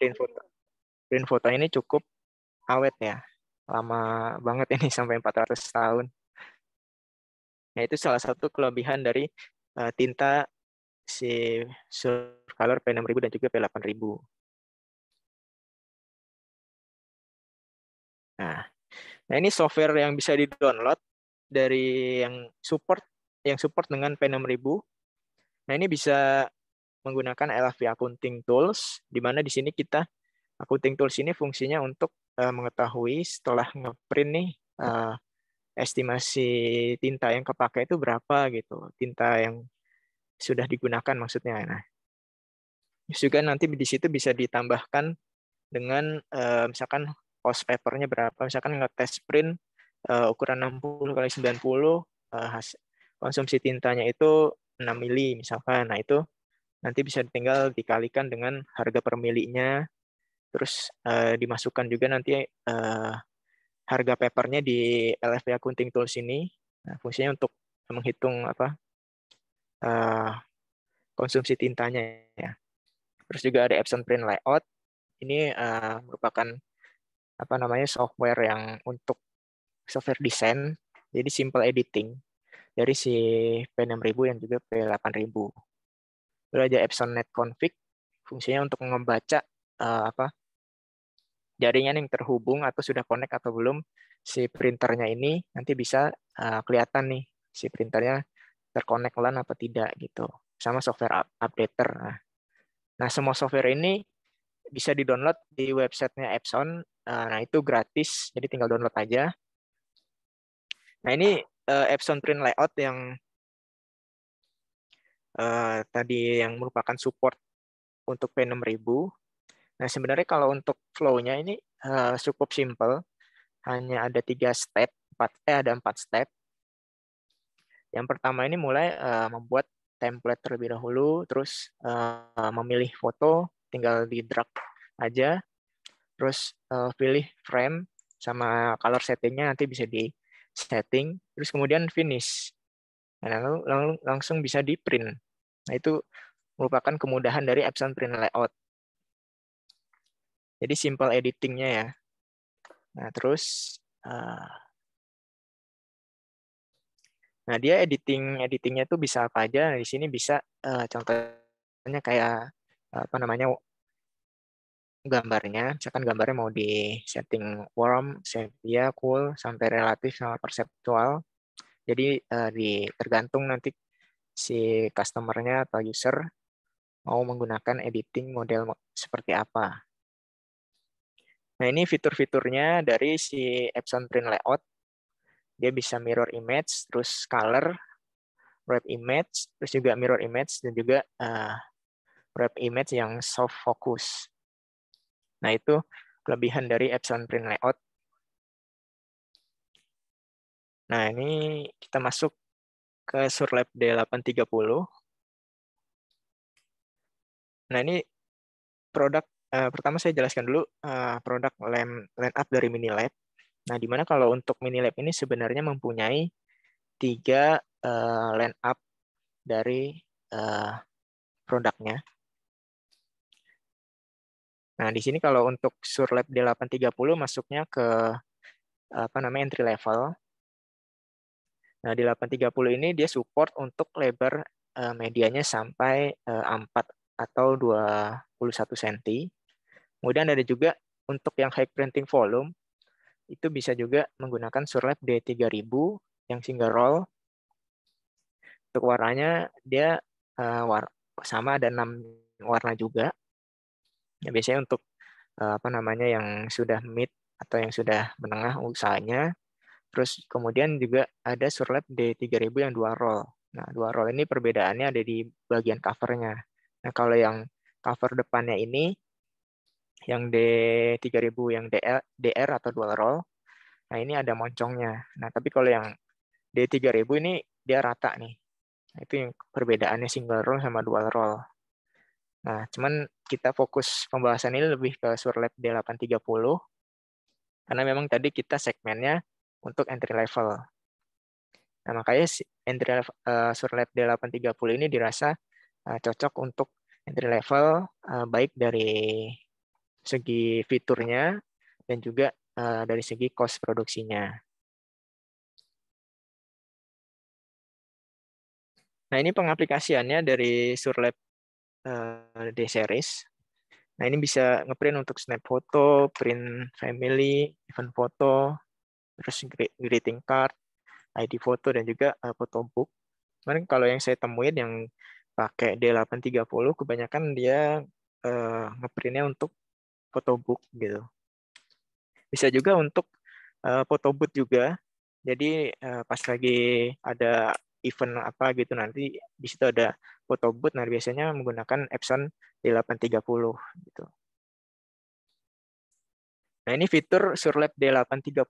print foto. Print foto ini cukup awet ya. Lama banget ini sampai 400 tahun. Nah, itu salah satu kelebihan dari tinta si Surcolor P6000 dan juga P8000. Nah, ini software yang bisa di-download dari yang support dengan P6000. Nah, ini bisa menggunakan LFP Accounting Tools, di mana di sini Accounting Tools ini fungsinya untuk mengetahui setelah ngeprint nih estimasi tinta yang kepakai itu berapa gitu, tinta yang sudah digunakan maksudnya. Nah, juga nanti di situ bisa ditambahkan dengan misalkan host papernya berapa, misalkan ngetes print ukuran 60 kali 90, konsumsi tintanya itu 6 mili misalkan. Nah, itu nanti bisa tinggal dikalikan dengan harga per milinya, terus dimasukkan juga nanti harga papernya di LFP Accounting Tools ini. Nah, fungsinya untuk menghitung konsumsi tintanya ya. Terus juga ada Epson Print Layout. Ini merupakan software yang untuk software desain, jadi simple editing dari si P6000 dan juga P8000. Lalu ada Epson Net Config, fungsinya untuk membaca jaringan yang terhubung atau sudah connect atau belum si printernya ini, nanti bisa kelihatan nih si printernya terkonek LAN apa tidak gitu. Sama software updater. Nah, semua software ini bisa di-download di websitenya Epson. Nah, itu gratis, jadi tinggal download aja. Nah, ini Epson Print Layout yang tadi yang merupakan support untuk P6000. Nah, sebenarnya kalau untuk flow-nya ini cukup simple. Hanya ada 3 step, ada 4 step. Yang pertama ini mulai membuat template terlebih dahulu, terus memilih foto, tinggal di drag aja, terus pilih frame sama color settingnya nanti bisa di setting, terus kemudian finish. Nah, lalu langsung bisa di print. Nah, itu merupakan kemudahan dari Epson Print Layout. Jadi simple editingnya ya. Nah, terus dia editingnya tuh bisa apa aja. Nah, di sini bisa contohnya kayak gambarnya, misalkan gambarnya mau di setting warm, sepia, cool, sampai relatif sama perseptual. Jadi tergantung nanti si customer-nya atau user mau menggunakan editing model seperti apa. Nah, ini fitur-fiturnya dari si Epson Print Layout. Dia bisa mirror image, terus color, wrap image, terus juga mirror image, dan juga wrap image yang soft focus. Nah, itu kelebihan dari Epson Print Layout. Nah, ini kita masuk ke Surlab D830. Nah, ini produk pertama saya jelaskan dulu produk line up dari Minilab. Nah, di mana kalau untuk Minilab ini sebenarnya mempunyai 3 line up dari produknya. Nah, di sini kalau untuk Surlab D830 masuknya ke entry level. Nah, di 830 ini dia support untuk lebar medianya sampai 4 atau 21 cm. Kemudian ada juga untuk yang high printing volume, itu bisa juga menggunakan Surlab D3000 yang single roll. Untuk warnanya dia sama, ada 6 warna juga. Ya, biasanya untuk yang sudah mid atau yang sudah menengah usahanya. Terus kemudian juga ada Surlab D3000 yang dual roll. Nah, dual roll ini perbedaannya ada di bagian covernya. Nah, kalau yang cover depannya ini, yang D3000 yang DR atau dual roll, nah ini ada moncongnya. Nah, tapi kalau yang D3000 ini dia rata nih. Nah, itu yang perbedaannya single roll sama dual roll. Nah, cuman kita fokus pembahasan ini lebih ke Surlab D830, karena memang tadi kita segmennya untuk entry level. Nah, makanya entry level Surlab D830 ini dirasa cocok untuk entry level, baik dari segi fiturnya dan juga dari segi cost produksinya. Nah, ini pengaplikasiannya dari Surlab D-Series. Nah, ini bisa ngeprint untuk snap foto, print family, event foto, terus greeting card, ID foto, dan juga photobook. Kemarin kalau yang saya temuin yang pakai D830, kebanyakan dia ngeprintnya untuk photobook gitu. Bisa juga untuk photobooth juga. Jadi pas lagi ada event apa gitu nanti di situ ada photobooth. Nah, biasanya menggunakan Epson D830 gitu. Nah, ini fitur Surlab D830.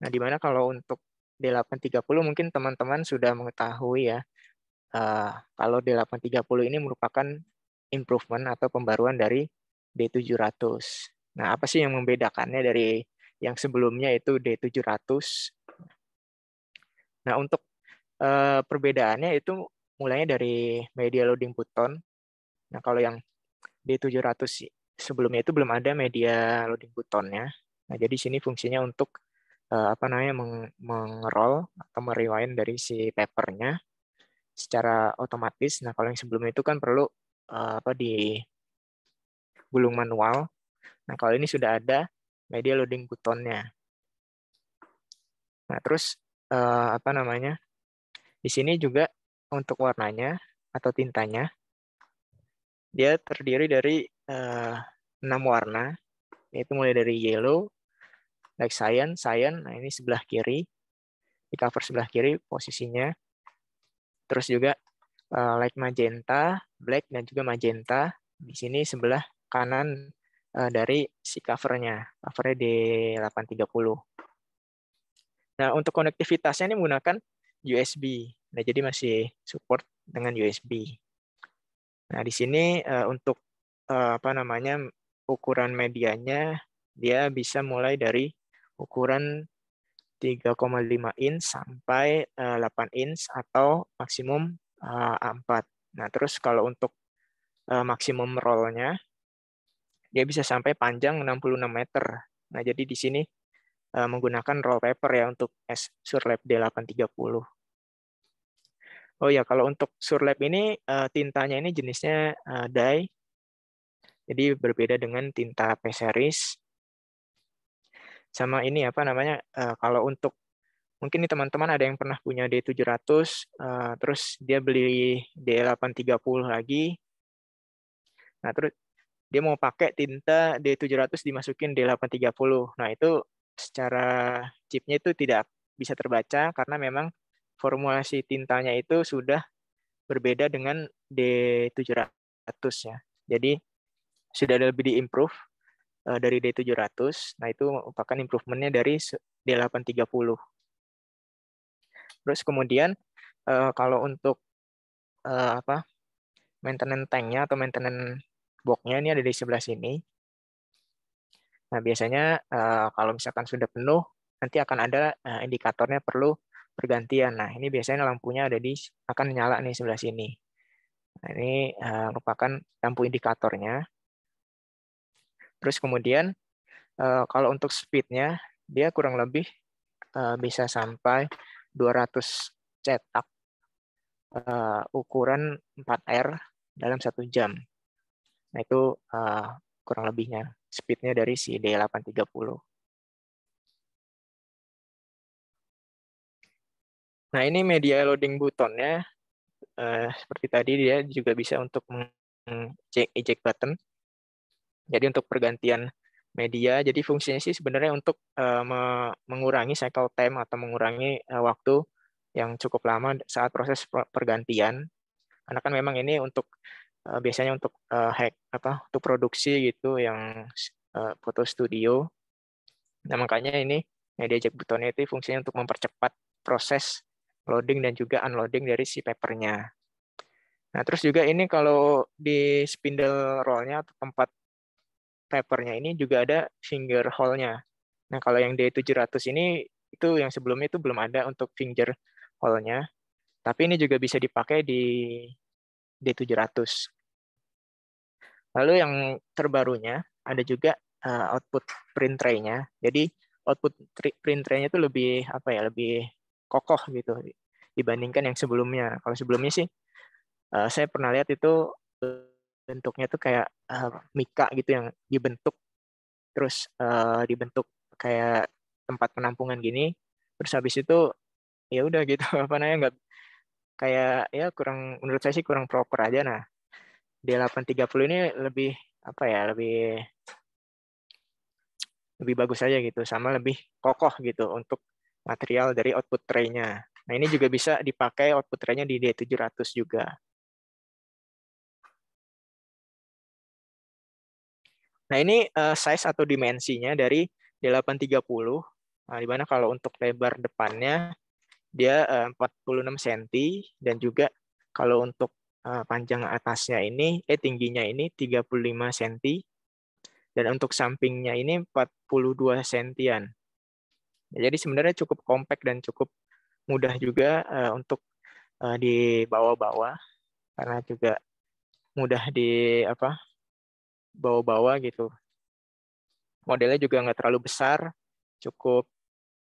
Nah, di mana kalau untuk D830 mungkin teman-teman sudah mengetahui ya, kalau D830 ini merupakan improvement atau pembaruan dari D700. Nah, apa sih yang membedakannya dari yang sebelumnya itu D700? Nah, untuk perbedaannya itu mulainya dari media loading button. Nah, kalau yang D700 sebelumnya itu belum ada media loading buttonnya. Nah, jadi sini fungsinya untuk apa namanya mengerol atau merewind dari si papernya secara otomatis. Nah, kalau yang sebelumnya itu kan perlu apa di gulung manual. Nah, kalau ini sudah ada media loading buttonnya. Nah, terus apa namanya? Di sini juga untuk warnanya atau tintanya dia terdiri dari 6 warna, yaitu mulai dari yellow, like cyan, cyan. Nah, ini sebelah kiri, di cover sebelah kiri posisinya. Terus juga light magenta, black, dan juga magenta. Di sini sebelah kanan dari si covernya di 830. Nah, untuk konektivitasnya ini menggunakan USB. Nah, jadi masih support dengan USB. Nah, di sini untuk apa namanya ukuran medianya dia bisa mulai dari ukuran 3,5 inch sampai 8 inch atau maksimum 4. Nah, terus kalau untuk maksimum roll-nya dia bisa sampai panjang 66 meter. Nah, jadi di sini menggunakan roll paper ya untuk Surlab D830. Oh ya, kalau untuk Surlab ini tintanya ini jenisnya dye. Jadi berbeda dengan tinta P-Series. Sama ini apa namanya, kalau untuk mungkin nih teman-teman ada yang pernah punya D700, terus dia beli D830 lagi. Nah, terus dia mau pakai tinta D700 dimasukin D830. Nah, itu secara chipnya itu tidak bisa terbaca karena memang formulasi tintanya itu sudah berbeda dengan D700 ya. Jadi sudah lebih di-improve dari D700. Nah, itu merupakan improvementnya dari D830. Terus kemudian kalau untuk apa maintenance tanknya atau maintenance boxnya ini ada di sebelah sini. Nah, biasanya kalau misalkan sudah penuh, nanti akan ada indikatornya perlu pergantian. Nah, ini biasanya lampunya ada akan nyala nih sebelah sini. Nah, ini merupakan lampu indikatornya. Terus kemudian kalau untuk speednya, dia kurang lebih bisa sampai 200 cetak ukuran 4R dalam 1 jam. Nah, itu kurang lebihnya speednya dari si D830. Nah, ini media loading buttonnya. Seperti tadi dia juga bisa untuk eject button. Jadi untuk pergantian media, jadi fungsinya sih sebenarnya untuk mengurangi cycle time atau mengurangi waktu yang cukup lama saat proses pergantian. Karena kan memang ini untuk biasanya untuk hack apa untuk produksi gitu yang foto studio. Nah, makanya ini media eject buttonnya itu fungsinya untuk mempercepat proses loading dan juga unloading dari si papernya. Nah, terus juga ini kalau di spindle roll-nya atau tempat papernya ini juga ada finger hole-nya. Nah, kalau yang D700 ini itu yang sebelumnya itu belum ada untuk finger hole-nya. Tapi ini juga bisa dipakai di D700. Lalu yang terbarunya ada juga output print tray-nya. Jadi output print tray-nya itu lebih apa ya, lebih kokoh gitu dibandingkan yang sebelumnya. Kalau sebelumnya sih saya pernah lihat itu bentuknya tuh kayak mika gitu yang dibentuk terus dibentuk kayak tempat penampungan gini. Terus habis itu ya udah gitu apa namanya nggak kayak ya kurang, menurut saya sih kurang proper aja. Nah, D830 ini lebih apa ya, lebih lebih bagus aja gitu, sama lebih kokoh gitu untuk material dari output tray-nya. Nah, ini juga bisa dipakai output tray-nya di D700 juga. Nah, ini size atau dimensinya dari D830. Nah, di mana kalau untuk lebar depannya dia 46 cm dan juga kalau untuk panjang atasnya ini tingginya ini 35 cm dan untuk sampingnya ini 42 sentian. Jadi sebenarnya cukup kompak dan cukup mudah juga untuk dibawa-bawa karena juga mudah di apa bawa-bawa gitu. Modelnya juga nggak terlalu besar, cukup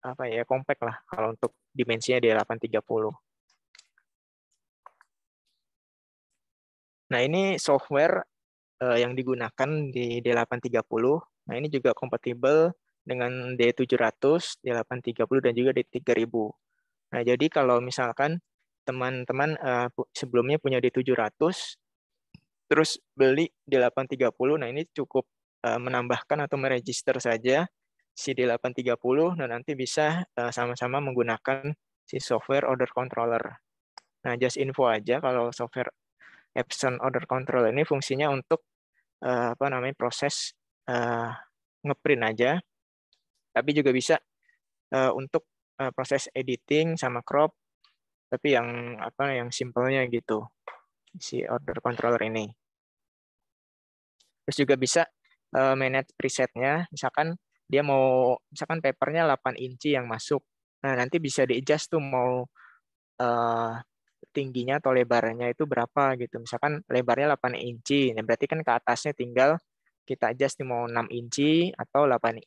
apa ya kompak lah kalau untuk dimensinya di 830. Nah, ini software yang digunakan di D830. Nah, ini juga kompatibel dengan D700, D830 dan juga D3000. Nah, jadi kalau misalkan teman-teman sebelumnya punya D700 terus beli D830, nah ini cukup menambahkan atau meregister saja si D830, dan nanti bisa sama-sama menggunakan si software order controller. Nah, just info aja kalau software Epson order controller ini fungsinya untuk apa namanya proses uh, ngeprint aja, tapi juga bisa untuk proses editing sama crop, tapi yang apa yang simpelnya gitu si order controller ini. Terus juga bisa manage presetnya, misalkan dia mau misalkan papernya 8 inci yang masuk. Nah, nanti bisa di-adjust tuh mau uh, tingginya atau lebarnya itu berapa gitu. Misalkan lebarnya 8 inci, nah berarti kan ke atasnya tinggal kita adjust nih mau 6 inci atau 8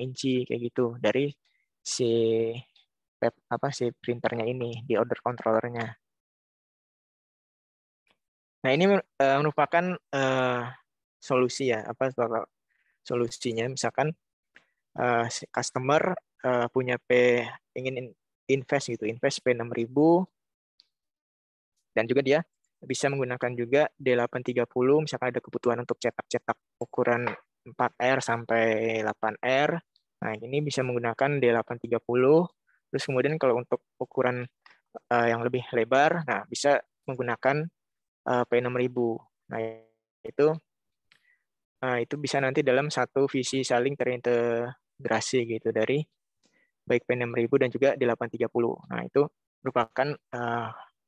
inci kayak gitu dari si apa si printernya ini di order controllernya. Nah, ini merupakan solusi ya, apa solusinya misalkan si customer punya ingin invest gitu, invest P6000 dan juga dia bisa menggunakan juga D830 misalkan ada kebutuhan untuk cetak-cetak ukuran 4R sampai 8R. Nah, ini bisa menggunakan D830. Terus kemudian kalau untuk ukuran yang lebih lebar, nah bisa menggunakan P6000. Nah, itu itu bisa nanti dalam satu visi saling terintegrasi gitu dari baik P6000 dan juga D830. Nah, itu merupakan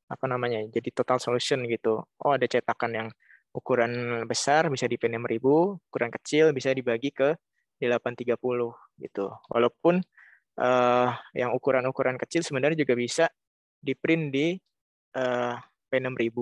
apa namanya? Jadi total solution gitu. Oh, ada cetakan yang ukuran besar bisa di P6000, ukuran kecil bisa dibagi ke D830 gitu. Walaupun yang ukuran-ukuran kecil sebenarnya juga bisa di-print di P6000,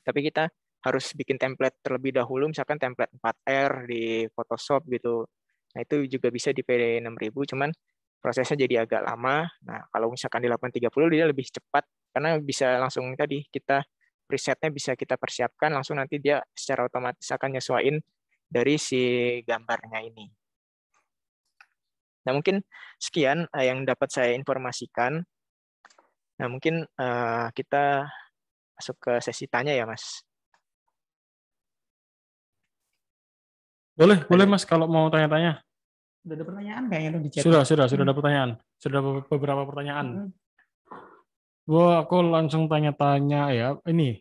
tapi kita harus bikin template terlebih dahulu, misalkan template 4R di Photoshop gitu. Nah, itu juga bisa di P6000, cuman prosesnya jadi agak lama. Nah, kalau misalkan di 830 dia lebih cepat, karena bisa langsung tadi kita presetnya bisa kita persiapkan, langsung nanti dia secara otomatis akan nyesuaiin dari si gambarnya ini. Nah, mungkin sekian yang dapat saya informasikan. Nah, mungkin kita masuk ke sesi tanya ya, Mas. Boleh Mas kalau mau tanya-tanya. Udah ada pertanyaan kayaknya tuh di chat. Sudah ada pertanyaan. Sudah beberapa pertanyaan. Aku langsung tanya-tanya ya. Ini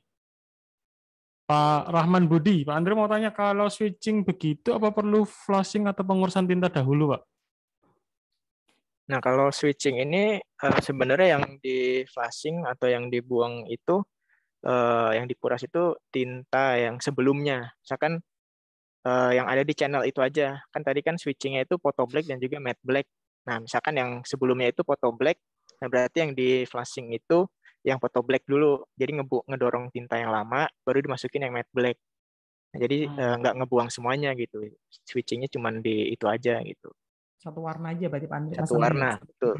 Pak Rahman Budi, Pak Andre mau tanya kalau switching begitu apa perlu flashing atau pengurusan tinta dahulu, Pak? Nah, kalau switching ini sebenarnya yang di flashing atau yang dibuang itu, yang dikuras itu tinta yang sebelumnya. Misalkan yang ada di channel itu aja. Kan tadi kan switchingnya itu photo black dan juga matte black. Nah, misalkan yang sebelumnya itu photo black, nah berarti yang di flashing itu yang photo black dulu. Jadi ngedorong tinta yang lama, baru dimasukin yang matte black. Nah, jadi nggak ngebuang semuanya gitu. Switchingnya cuma di itu aja gitu. Satu warna aja berarti Pak Andre Satu pasangnya ya. warna, betul.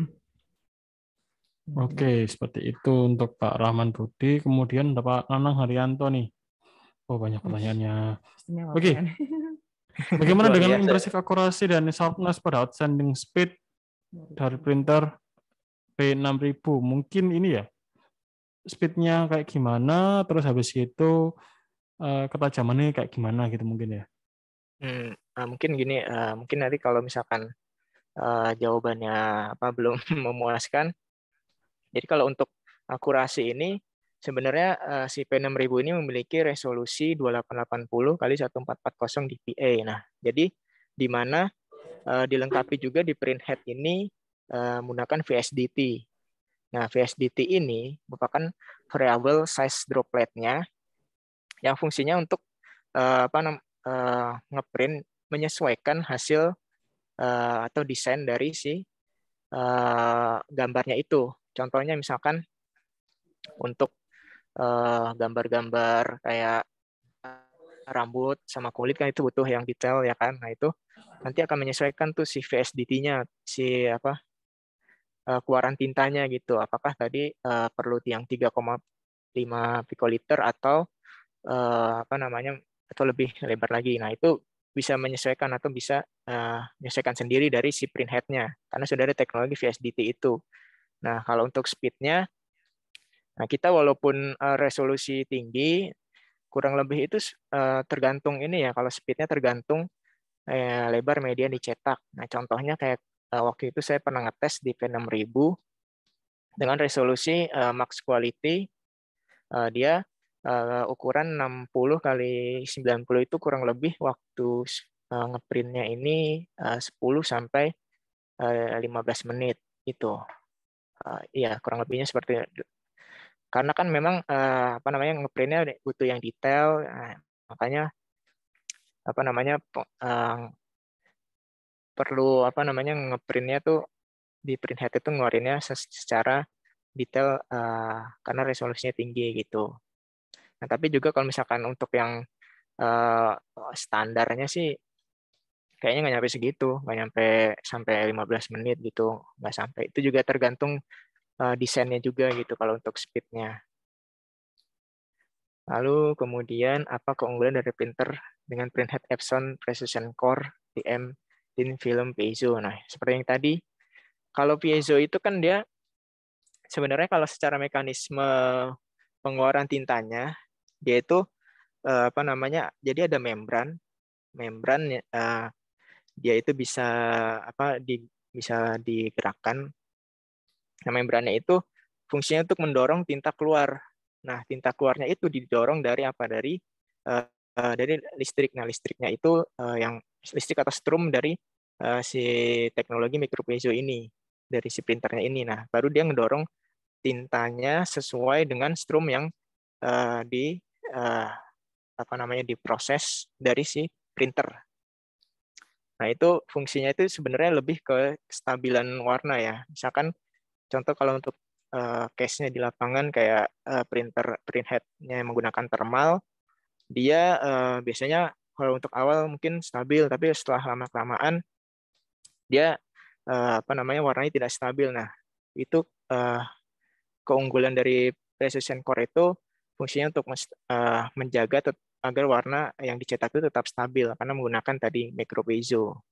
Oke, seperti itu untuk Pak Rahman Budi. Kemudian ada Pak Nanang Haryanto nih. Oh, banyak pertanyaannya. Istimewa Oke, Pak Yan. bagaimana Luar dengan biasa. impressive akurasi dan sharpness pada outsending speed dari printer P6000? Mungkin ini ya, speednya kayak gimana, terus habis itu ketajamannya kayak gimana gitu mungkin ya. Mungkin gini, mungkin nanti kalau misalkan jawabannya apa belum memuaskan. Jadi kalau untuk akurasi ini sebenarnya si P6000 ini memiliki resolusi 2880 kali 1440 dpi. Nah, jadi di mana dilengkapi juga di printhead ini menggunakan VSDT. Nah, VSDT ini merupakan variable size dropletnya yang fungsinya untuk ngeprint menyesuaikan hasil atau desain dari si gambarnya itu. Contohnya misalkan untuk gambar-gambar kayak rambut sama kulit kan itu butuh yang detail ya kan. Nah itu nanti akan menyesuaikan tuh si VSDT-nya, si apa keluaran tintanya gitu. Apakah tadi perlu yang 3,5 pikoliter atau apa namanya atau lebih lebar lagi. Nah itu bisa menyesuaikan atau bisa menyesuaikan sendiri dari si printhead-nya karena sudah ada teknologi VSDT itu. Nah kalau untuk speed-nya, nah kita walaupun resolusi tinggi, kurang lebih itu tergantung ini ya. Kalau speed-nya tergantung lebar media yang dicetak. Nah contohnya kayak waktu itu saya pernah ngetes di P6000 dengan resolusi max quality, dia ukuran 60 kali 90 itu kurang lebih waktu ngeprintnya ini 10 sampai 15 menit itu. Iya, kurang lebihnya seperti itu. Karena kan memang apa namanya ngeprintnya butuh yang detail, makanya apa namanya perlu apa namanya ngeprintnya tuh di printhead itu ngeluarinnya secara detail karena resolusinya tinggi gitu. Nah, tapi juga kalau misalkan untuk yang standarnya sih kayaknya nggak nyampe segitu, nggak nyampe sampai 15 menit gitu, nggak sampai. Itu juga tergantung desainnya juga gitu kalau untuk speednya. Lalu kemudian apa keunggulan dari printer dengan printhead Epson Precision Core TM Thin Film Piezo? Nah, seperti yang tadi, kalau piezo itu kan dia sebenarnya kalau secara mekanisme pengeluaran tintanya, dia itu apa namanya? Jadi ada membran dia itu bisa apa bisa digerakkan. Nah, membrannya itu fungsinya untuk mendorong tinta keluar. Nah, tinta keluarnya itu didorong dari apa? Dari listrik. Nah, listriknya itu yang listrik atau strum dari si teknologi micropiezo ini, dari si printernya ini. Nah, baru dia ngedorong tintanya sesuai dengan strum yang di apa namanya diproses dari si printer. Nah, itu fungsinya itu sebenarnya lebih ke kestabilan warna ya. Misalkan contoh kalau untuk case-nya di lapangan kayak printhead-nya yang menggunakan thermal, dia biasanya kalau untuk awal mungkin stabil, tapi setelah lama-kelamaan dia apa namanya warnanya tidak stabil. Nah, itu keunggulan dari precision core itu fungsinya untuk menjaga agar warna yang dicetak itu tetap stabil karena menggunakan tadi micropiezo.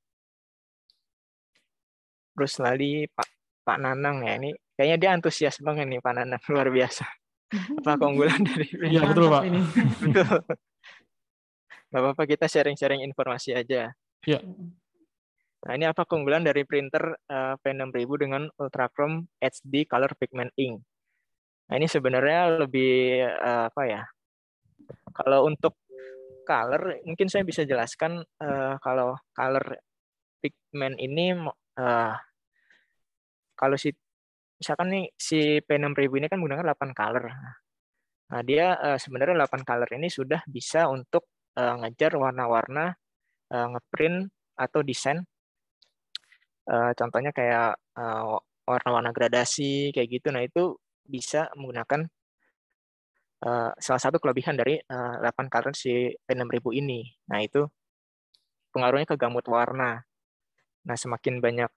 Terus lagi Pak Nanang ya, ini kayaknya dia antusias banget nih Pak Nanang, luar biasa. Apa keunggulan dari Iya, betul Mantap Pak. ini. Betul. Nggak apa-apa, kita sharing-sharing informasi aja. Ya, Nah, ini apa keunggulan dari printer P6000 dengan Ultrachrome HD Color Pigment Ink? Nah, ini sebenarnya lebih apa ya? Kalau untuk color, mungkin saya bisa jelaskan kalau color pigment ini kalau misalkan nih si P6000 ini kan menggunakan 8 color. Nah, dia sebenarnya 8 color ini sudah bisa untuk ngejar warna-warna ngeprint atau desain. Contohnya kayak warna-warna gradasi kayak gitu. Nah, itu bisa menggunakan salah satu kelebihan dari 8 color si P6000 ini. Nah, itu pengaruhnya ke gamut warna. Nah, semakin banyak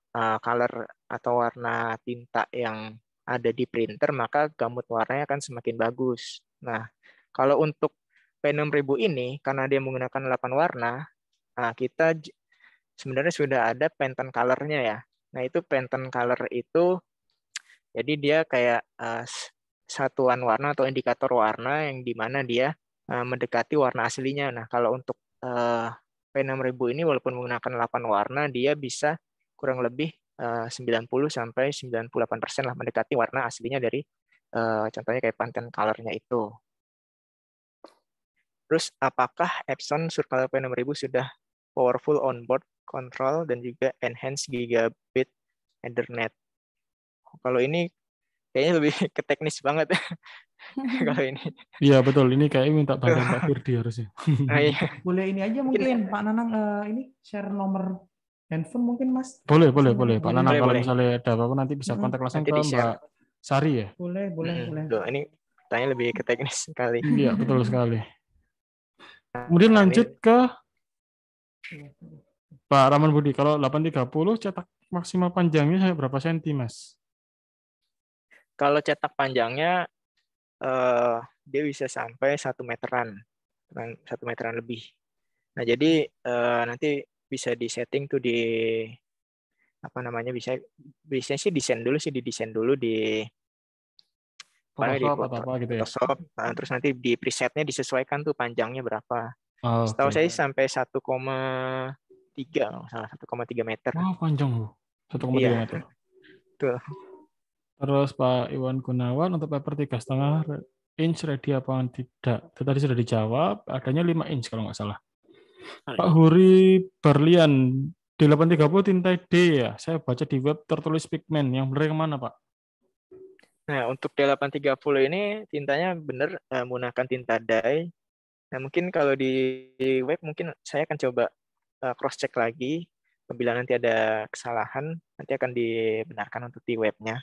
color atau warna tinta yang ada di printer, maka gamut warnanya akan semakin bagus. Nah, kalau untuk P6000 ini, karena dia menggunakan 8 warna, kita sebenarnya sudah ada Pantone color-nya ya. Nah, itu Pantone color itu, jadi dia kayak satuan warna atau indikator warna yang dimana dia mendekati warna aslinya. Nah, kalau untuk P6000 ini walaupun menggunakan 8 warna, dia bisa kurang lebih 90-98% lah mendekati warna aslinya dari contohnya kayak Pantone color-nya itu. Terus apakah Epson Surcolor P6000 sudah powerful onboard control dan juga enhanced gigabit Ethernet? Kalau ini kayaknya lebih ke teknis banget kalau ini. Iya betul, ini kayak minta bantuan Pak Firdi harusnya. Nah, iya. Boleh ini aja Mungkin- mungkin Pak Nanang ini share nomor handphone mungkin Mas. Boleh Mas Nanang. Pak Boleh. Nanang, kalau boleh. misalnya ada apa-apa nanti bisa kontak langsung Nanti ke di-share. Mbak Sari ya. Boleh. Tuh, ini tanya lebih ke teknis sekali. Iya betul sekali. Kemudian Nah, lanjut ini ke Pak Rahman Budi. Kalau 830 cetak maksimal panjangnya sampai berapa senti, Mas? kalau cetak panjangnya dia bisa sampai 1 meteran, 1 meteran lebih. Nah, jadi nanti bisa disetting tuh di apa namanya, bisa sih didesain dulu di Photoshop atau apa gitu ya? Photoshop. Terus nanti di presetnya disesuaikan tuh panjangnya berapa. Oh, Setahu oke. saya sampai 1,3, salah 1,3 meter. Wah, panjang loh. 1,3 Iya, meter. tuh. Terus Pak Iwan Gunawan untuk paper 3,5 inch ready apa tidak? Itu tadi sudah dijawab, adanya 5 inch kalau nggak salah. Pak Huri Barlian, D830 tinta D ya? Saya baca di web tertulis pigment. Yang benar yang mana, Pak? Nah, untuk D830 ini tintanya benar menggunakan tinta dye. Nah, mungkin kalau di web mungkin saya akan coba cross check lagi. Apabila nanti ada kesalahan, nanti akan dibenarkan untuk di webnya.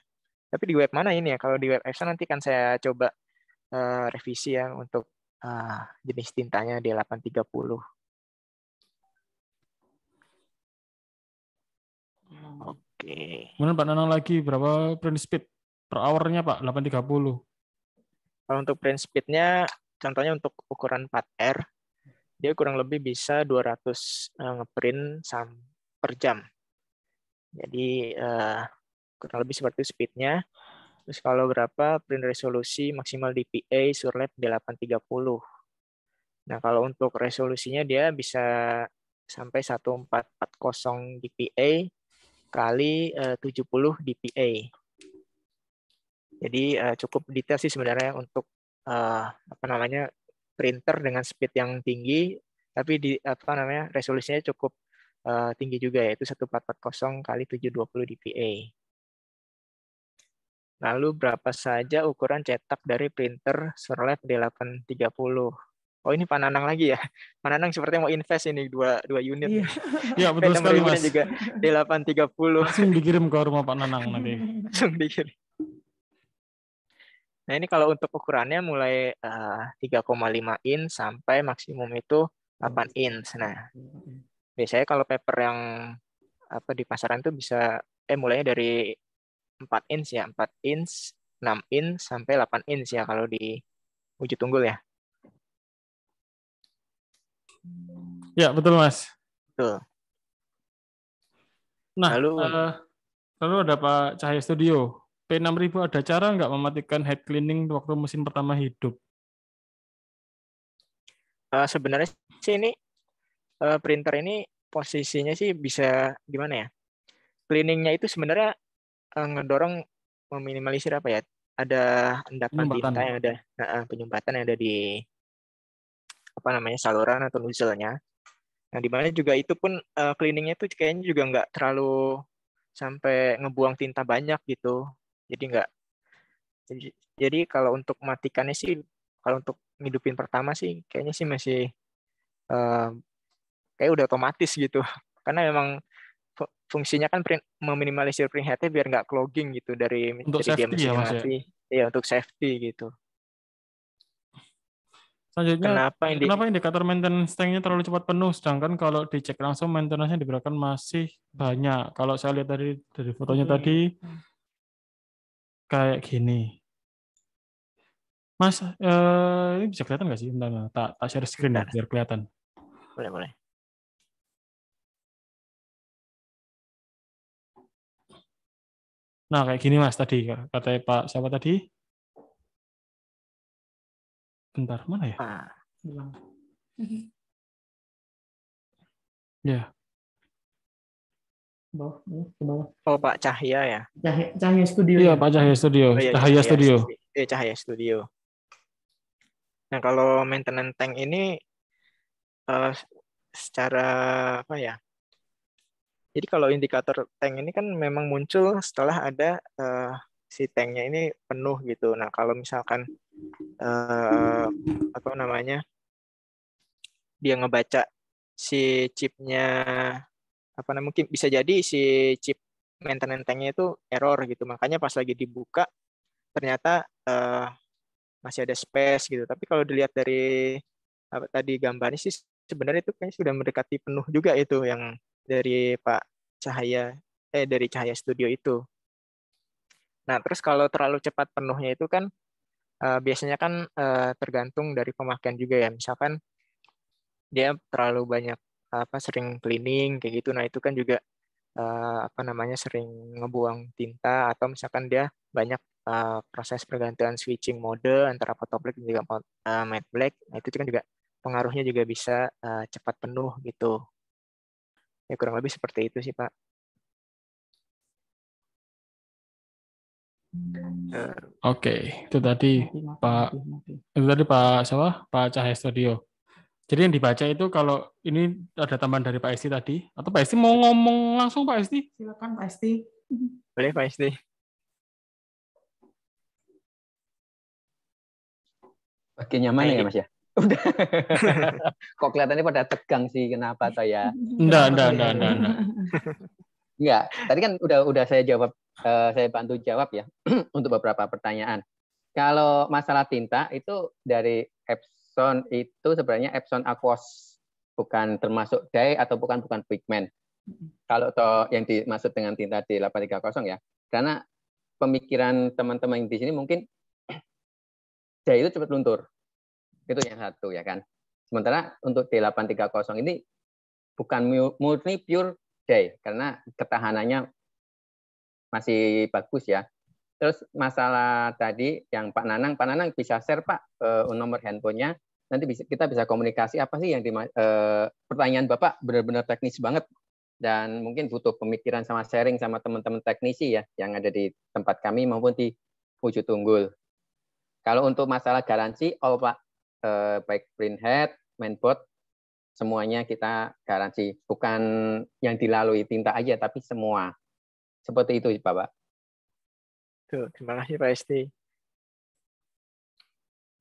Tapi di web mana ini ya? Kalau di web Epson nanti kan saya coba revisi ya untuk jenis tintanya D830. Oke. Kemudian Pak Nanang lagi, berapa print speed per hour-nya Pak? 830. Kalau untuk print speed-nya, contohnya untuk ukuran 4R, dia kurang lebih bisa 200 ngeprint per jam. Jadi kurang lebih seperti speed-nya. Terus kalau berapa print resolusi maksimal DPI Surlab D830. Nah, kalau untuk resolusinya dia bisa sampai 1440 DPI kali 70 DPI. Jadi cukup detail sih sebenarnya untuk apa namanya printer dengan speed yang tinggi, tapi di apa namanya resolusinya cukup tinggi juga, yaitu 1440 kali 720 DPI. Lalu berapa saja ukuran cetak dari printer Surlab D830? Oh, ini Pak Nanang lagi ya. Pak Nanang sepertinya mau invest ini dua unit. Iya. Ya betul sekali Mas. Dan juga D830. Langsung dikirim ke rumah Pak Nanang nanti. Langsung dikirim. Nah, ini kalau untuk ukurannya mulai 3,5 inch sampai maksimum itu 8 inch. Nah, biasanya kalau paper yang apa di pasaran itu bisa mulainya dari 4 inch ya, 4 inch, 6 inch sampai 8 inch ya kalau di wujud tunggul ya. Ya, betul Mas. Betul. Nah, lalu ada Pak Cahaya Studio. P6000 ada cara nggak mematikan head cleaning waktu mesin pertama hidup? Sebenarnya sih ini printer ini posisinya sih bisa gimana ya? Cleaningnya itu sebenarnya ngedorong meminimalisir apa ya? Ada endapan tinta yang ada penyumbatan yang ada di apa namanya saluran atau nozzle-nya. Nah, di mana juga itu pun cleaningnya itu kayaknya juga nggak terlalu sampai ngebuang tinta banyak gitu. Jadi nggak. Jadi kalau untuk matikannya sih, kalau untuk ngidupin pertama sih kayaknya sih masih kayak udah otomatis gitu. Karena memang fungsinya kan meminimalisir preheatnya biar nggak clogging gitu dari Untuk dia safety ya mesinnya Mas ya? mati. Iya, untuk safety gitu. Selanjutnya, Kenapa kenapa indikator maintenance tank-nya terlalu cepat penuh, sedangkan kalau dicek langsung maintenance-nya diberikan masih banyak. Kalau saya lihat dari fotonya tadi, kayak gini. Mas, ini bisa kelihatan nggak sih? Bentar, tak share screen ya, Bentar. biar kelihatan. Boleh. Nah, kayak gini Mas tadi, katanya Pak siapa tadi? Bentar, mana ya? Hilang. Ya, Bawah, ke bawah. Oh, Pak Cahya ya. Cahaya Studio iya ya. Pak Cahaya Studio, Oh iya, Cahaya Studio. Cahaya Studio. Nah, kalau maintenance tank ini secara apa ya? Jadi kalau indikator tank ini kan memang muncul setelah ada si tanknya ini penuh gitu. Nah, kalau misalkan apa namanya, dia ngebaca si chipnya, apa namanya, mungkin bisa jadi si chip maintenance tanknya itu error gitu. Makanya pas lagi dibuka ternyata masih ada space gitu. Tapi kalau dilihat dari apa tadi gambarnya sih, sebenarnya itu kayaknya sudah mendekati penuh juga itu yang dari Pak Cahaya dari Cahaya Studio itu. Nah, terus kalau terlalu cepat penuhnya itu kan biasanya kan tergantung dari pemakaian juga ya. Misalkan dia terlalu banyak apa sering cleaning kayak gitu. Nah, itu kan juga apa namanya sering ngebuang tinta, atau misalkan dia banyak proses pergantian switching mode antara photo black dan juga matte black. Nah, itu kan juga pengaruhnya juga bisa cepat penuh gitu. Ya kurang lebih seperti itu sih, Pak. Oke, itu tadi Pak, Mati. itu tadi Pak siapa? Pak Cahaya Studio. Jadi yang dibaca itu kalau ini ada tambahan dari Pak Esti tadi, atau Pak Esti mau ngomong langsung Pak Esti? Silakan Pak Esti. Boleh, Pak Isti? Bagian mana ya Mas ya? Udah. Kok kelihatannya pada tegang sih, kenapa toh ya? Enggak. Enggak, tadi kan udah saya jawab, saya bantu jawab ya untuk beberapa pertanyaan. Kalau masalah tinta itu dari Epson itu sebenarnya Epson Aquos, bukan termasuk dye atau bukan pigmen. Kalau toh yang dimaksud dengan tinta D830 ya, karena pemikiran teman-teman di sini mungkin dye itu cepat luntur. Itu yang satu ya kan. Sementara untuk D830 ini bukan murni pure dye karena ketahanannya masih bagus ya. Terus masalah tadi yang Pak Nanang bisa share Pak nomor handphonenya. Nanti kita bisa komunikasi apa sih yang pertanyaan Bapak benar-benar teknis banget dan mungkin butuh pemikiran sama sharing sama teman-teman teknisi ya yang ada di tempat kami maupun di Wujud Unggul. Kalau untuk masalah garansi, Pak, baik printhead, mainboard, semuanya kita garansi. Bukan yang dilalui tinta aja, tapi semua. Seperti itu, Bapak. Tuh, terima kasih Pak Esti.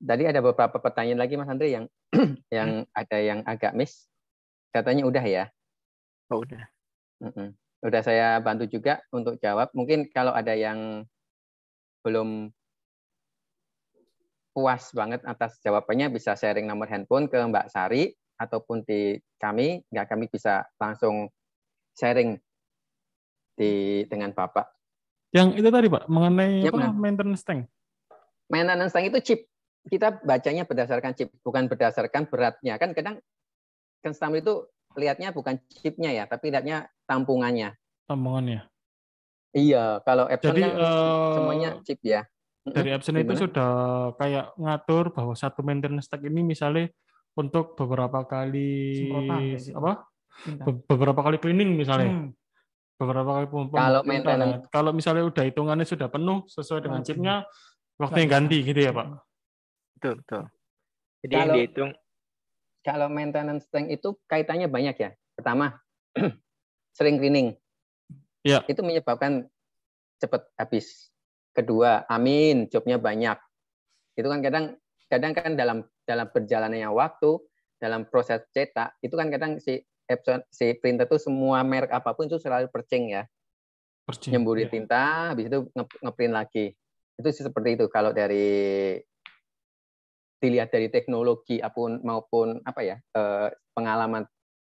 Tadi ada beberapa pertanyaan lagi, Mas Andre, yang ada yang agak miss. Katanya udah ya? Oh, udah. Udah saya bantu juga untuk jawab. Mungkin kalau ada yang belum puas banget atas jawabannya, bisa sharing nomor handphone ke Mbak Sari, ataupun di kami bisa langsung sharing dengan Bapak. Yang itu tadi Pak, mengenai Ya, maintenance tank. Maintenance tank itu chip. Kita bacanya berdasarkan chip, bukan berdasarkan beratnya. Kan kadang customer itu lihatnya bukan chipnya ya, tapi lihatnya tampungannya. Tampungannya. Iya, kalau Epson jadi, kan semuanya chip ya. Dari Epson itu sudah kayak ngatur bahwa satu maintenance tank ini misalnya untuk beberapa kali beberapa kali cleaning misalnya. Beberapa kali pembuatan. Kalau misalnya udah hitungannya sudah penuh sesuai dengan chipnya, waktunya ganti gitu ya Pak. Betul. Jadi yang dihitung. Kalau maintenance tank itu kaitannya banyak ya. Pertama, sering cleaning. Ya. Itu menyebabkan cepat habis. Kedua, jobnya banyak. Itu kan kadang kan dalam perjalanannya waktu, dalam proses cetak, itu kan kadang si printer itu semua merek apapun itu selalu percing ya. Nyemburi tinta, habis itu ngeprint lagi. Itu seperti itu kalau dari dilihat dari teknologi maupun apa ya, pengalaman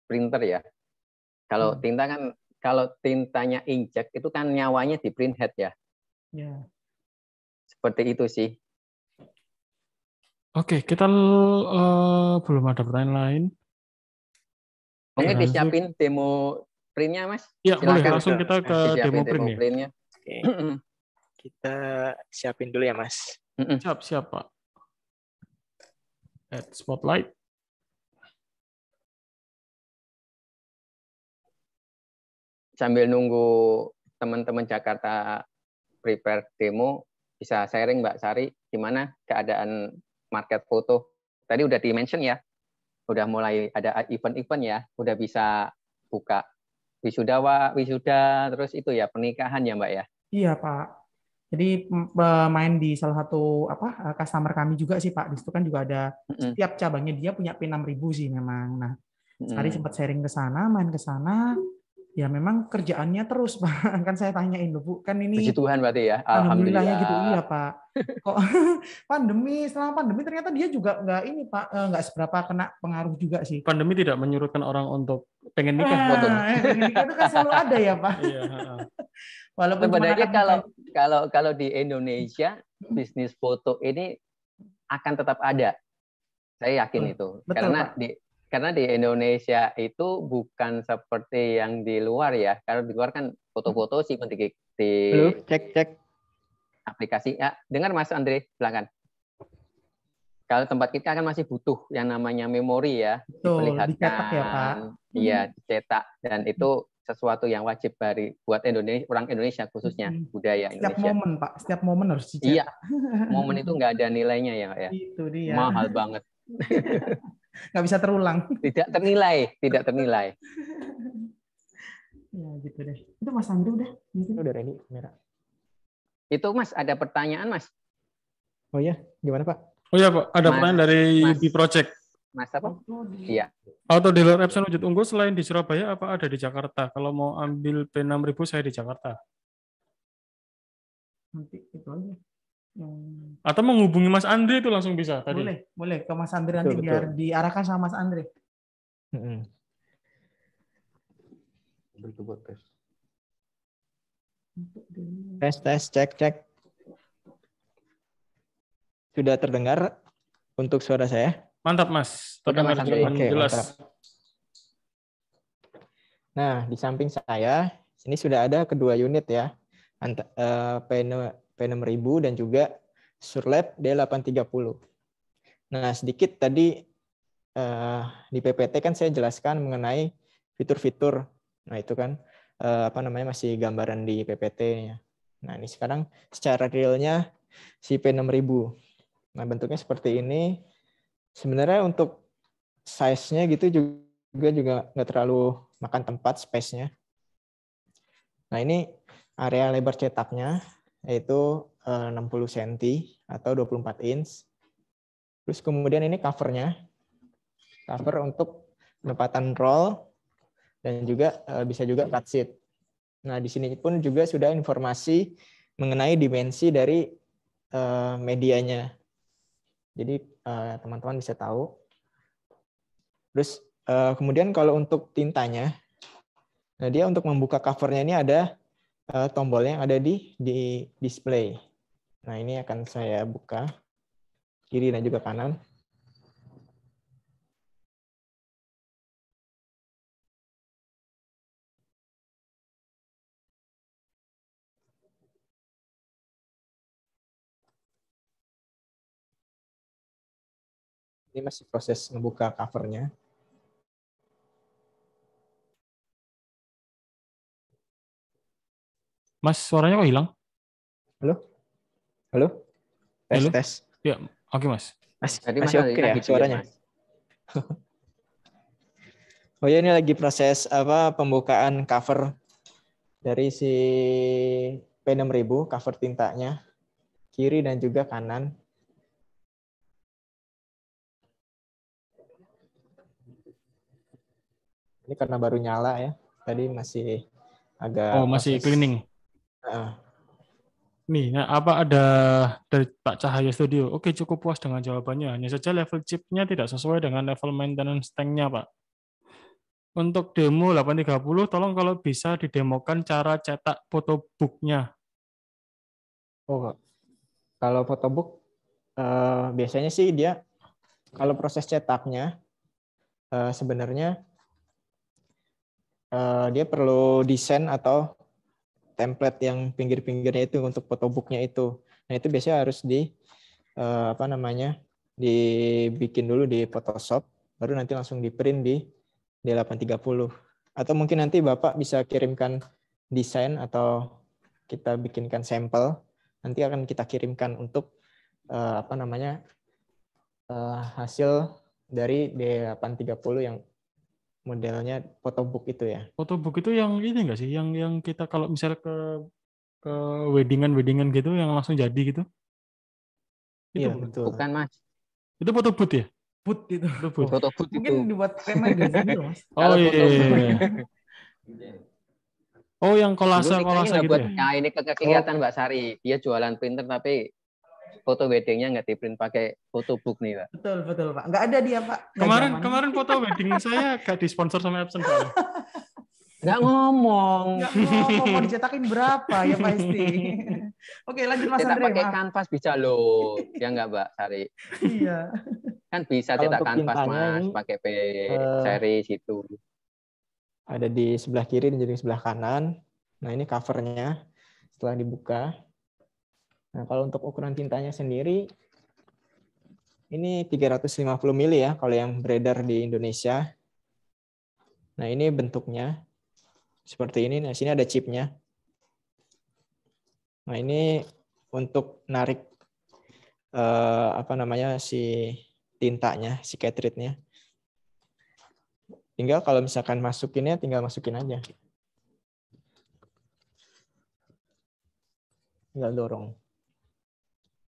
printer ya. Kalau tinta kan, kalau tintanya inkjet itu kan nyawanya di printhead ya. Ya. Seperti itu sih. Oke, kita belum ada pertanyaan lain. Mungkin Lanjut. disiapin demo printnya, Mas. Ya, boleh. Silakan. Langsung kita ke Disiapin demo print ya. printnya. Oke. Kita siapin dulu ya, Mas. Siap, Pak. Add spotlight. Sambil nunggu teman-teman Jakarta prepare demo, bisa sharing Mbak Sari, gimana keadaan market foto. Tadi udah di-mention ya, udah mulai ada event-event ya, udah bisa buka wisuda, terus itu ya, pernikahan ya Mbak ya? Iya Pak. Jadi main di salah satu customer kami juga sih Pak. Di situ kan juga ada setiap cabangnya dia punya P6000 sih memang. Nah, Sari sempat sharing ke sana, main ke sana. Ya memang kerjaannya terus Pak. Kan saya tanyain loh Bu, kan ini Puji Tuhan berarti ya. alhamdulillahnya Alhamdulillah. gitu. Iya Pak. Kok selama pandemi ternyata dia juga nggak ini Pak, nggak seberapa kena pengaruh juga sih. Pandemi tidak menyurutkan orang untuk pengen nikah. Pengen nikah itu kan selalu ada ya Pak. Iya. Walaupun sebenarnya kalau di Indonesia bisnis foto ini akan tetap ada. Saya yakin itu. Betul, Karena di Indonesia itu bukan seperti yang di luar ya. Kalau di luar kan foto-foto sih di Halo, cek. aplikasi. Ya, dengar Mas Andre, silakan. Kalau tempat kita kan masih butuh yang namanya memori ya. Betul, diperlihatkan. dicetak ya Pak. Iya, dicetak. Dan itu sesuatu yang wajib buat orang Indonesia khususnya, budaya Indonesia. Setiap momen Pak, setiap momen harus dicetak. Iya, momen itu nggak ada nilainya ya Pak ya. Itu dia. Mahal banget. Nggak bisa terulang. Tidak ternilai. Ya gitu deh. Itu Mas Andri udah. Udah ready kamera. Itu Mas, ada pertanyaan Mas? Oh iya, gimana Pak? Oh iya Pak, ada pertanyaan dari UB Project. Mas apa? Iya. Auto dealer Epson wujud unggul selain di Surabaya apa ada di Jakarta? Kalau mau ambil P6000 saya di Jakarta. Nanti itu aja. Atau menghubungi Mas Andre itu langsung bisa tadi. Boleh ke Mas Andre nanti biar diarahkan sama Mas Andre. Tes, cek. Sudah terdengar untuk suara saya? Mantap Mas, terdengar jelas. Mantap. Nah, di samping saya, ini sudah ada kedua unit ya, P6000 dan juga Surlab D830. Nah, sedikit tadi di PPT kan saya jelaskan mengenai fitur-fitur. Nah, itu kan masih gambaran di PPT-nya. Nah, ini sekarang secara realnya si P6000. Nah, bentuknya seperti ini. Sebenarnya untuk size-nya gitu juga nggak terlalu makan tempat space-nya. Nah, ini area lebar cetaknya yaitu 60 cm atau 24 inch. Terus kemudian ini cover-nya. Cover untuk penempatan roll dan juga bisa juga cut sheet. Nah, di sini pun juga sudah informasi mengenai dimensi dari medianya. Jadi teman-teman bisa tahu. Terus kemudian kalau untuk tintanya, nah dia untuk membuka covernya ini ada tombolnya yang ada di display. Nah ini akan saya buka kiri dan juga kanan. Ini masih proses membuka covernya. Mas, suaranya kok hilang? Halo? Tes. Ya, oke Mas. Masih oke ya suaranya? Oh ya, ini lagi proses pembukaan cover dari si P6000, cover tintanya, kiri dan juga kanan. Ini karena baru nyala ya, tadi masih agak masih cleaning. Nih, nah, apa ada dari Pak Cahaya Studio? Oke, cukup puas dengan jawabannya. Hanya saja level chipnya tidak sesuai dengan level maintenance tanknya, Pak. Untuk demo 830, tolong kalau bisa didemokan cara cetak photobooknya. Oh, kalau photobook biasanya sih dia kalau proses cetaknya sebenarnya dia perlu desain atau template yang pinggir-pinggirnya itu untuk photobooknya itu. Nah itu biasanya harus apa namanya dibikin dulu di Photoshop, baru nanti langsung di print di D830. Atau mungkin nanti Bapak bisa kirimkan desain atau kita bikinkan sampel, nanti akan kita kirimkan untuk apa namanya hasil dari D830 yang modelnya photobook itu ya. Photobook itu yang ini enggak sih? Yang kita kalau misalnya ke weddingan gitu yang langsung jadi gitu? Itu Iya bukan? betul. Bukan, Mas. Itu photobooth ya? Put itu. Photobooth. Foto booth Mungkin itu. dibuat kayak magazine gitu, Mas. Oh Kalau iya. foto booth Oh yang dulu nikahnya kolase nggak gitu buat ya? ini kegiatan Mbak Sari. Dia jualan printer tapi foto weddingnya nggak di print pakai photobook nih, Pak. Betul, betul, Pak. Nggak ada dia, Pak. Nggak Kemarin zaman. kemarin foto wedding saya gak disponsor sama Epson soalnya. Nggak ngomong. Nggak ngomong mau dicetakin berapa ya pasti. Oke, lanjut Mas Cetak Andre, pakai maaf. kanvas bisa loh. Ya nggak, Mbak Sari? Iya. Kan bisa Kalau cetak untuk kanvas, tintanya Mas, ini pakai eh, series itu. ada di sebelah kiri dan jadi sebelah kanan. Nah ini covernya setelah dibuka. Nah kalau untuk ukuran tintanya sendiri ini 350 mili ya kalau yang beredar di Indonesia. Nah ini bentuknya seperti ini. Nah sini ada chipnya. Nah ini untuk narik apa namanya si tintanya, si cartridge-nya. Tinggal kalau misalkan masukinnya, tinggal masukin aja. Tinggal dorong.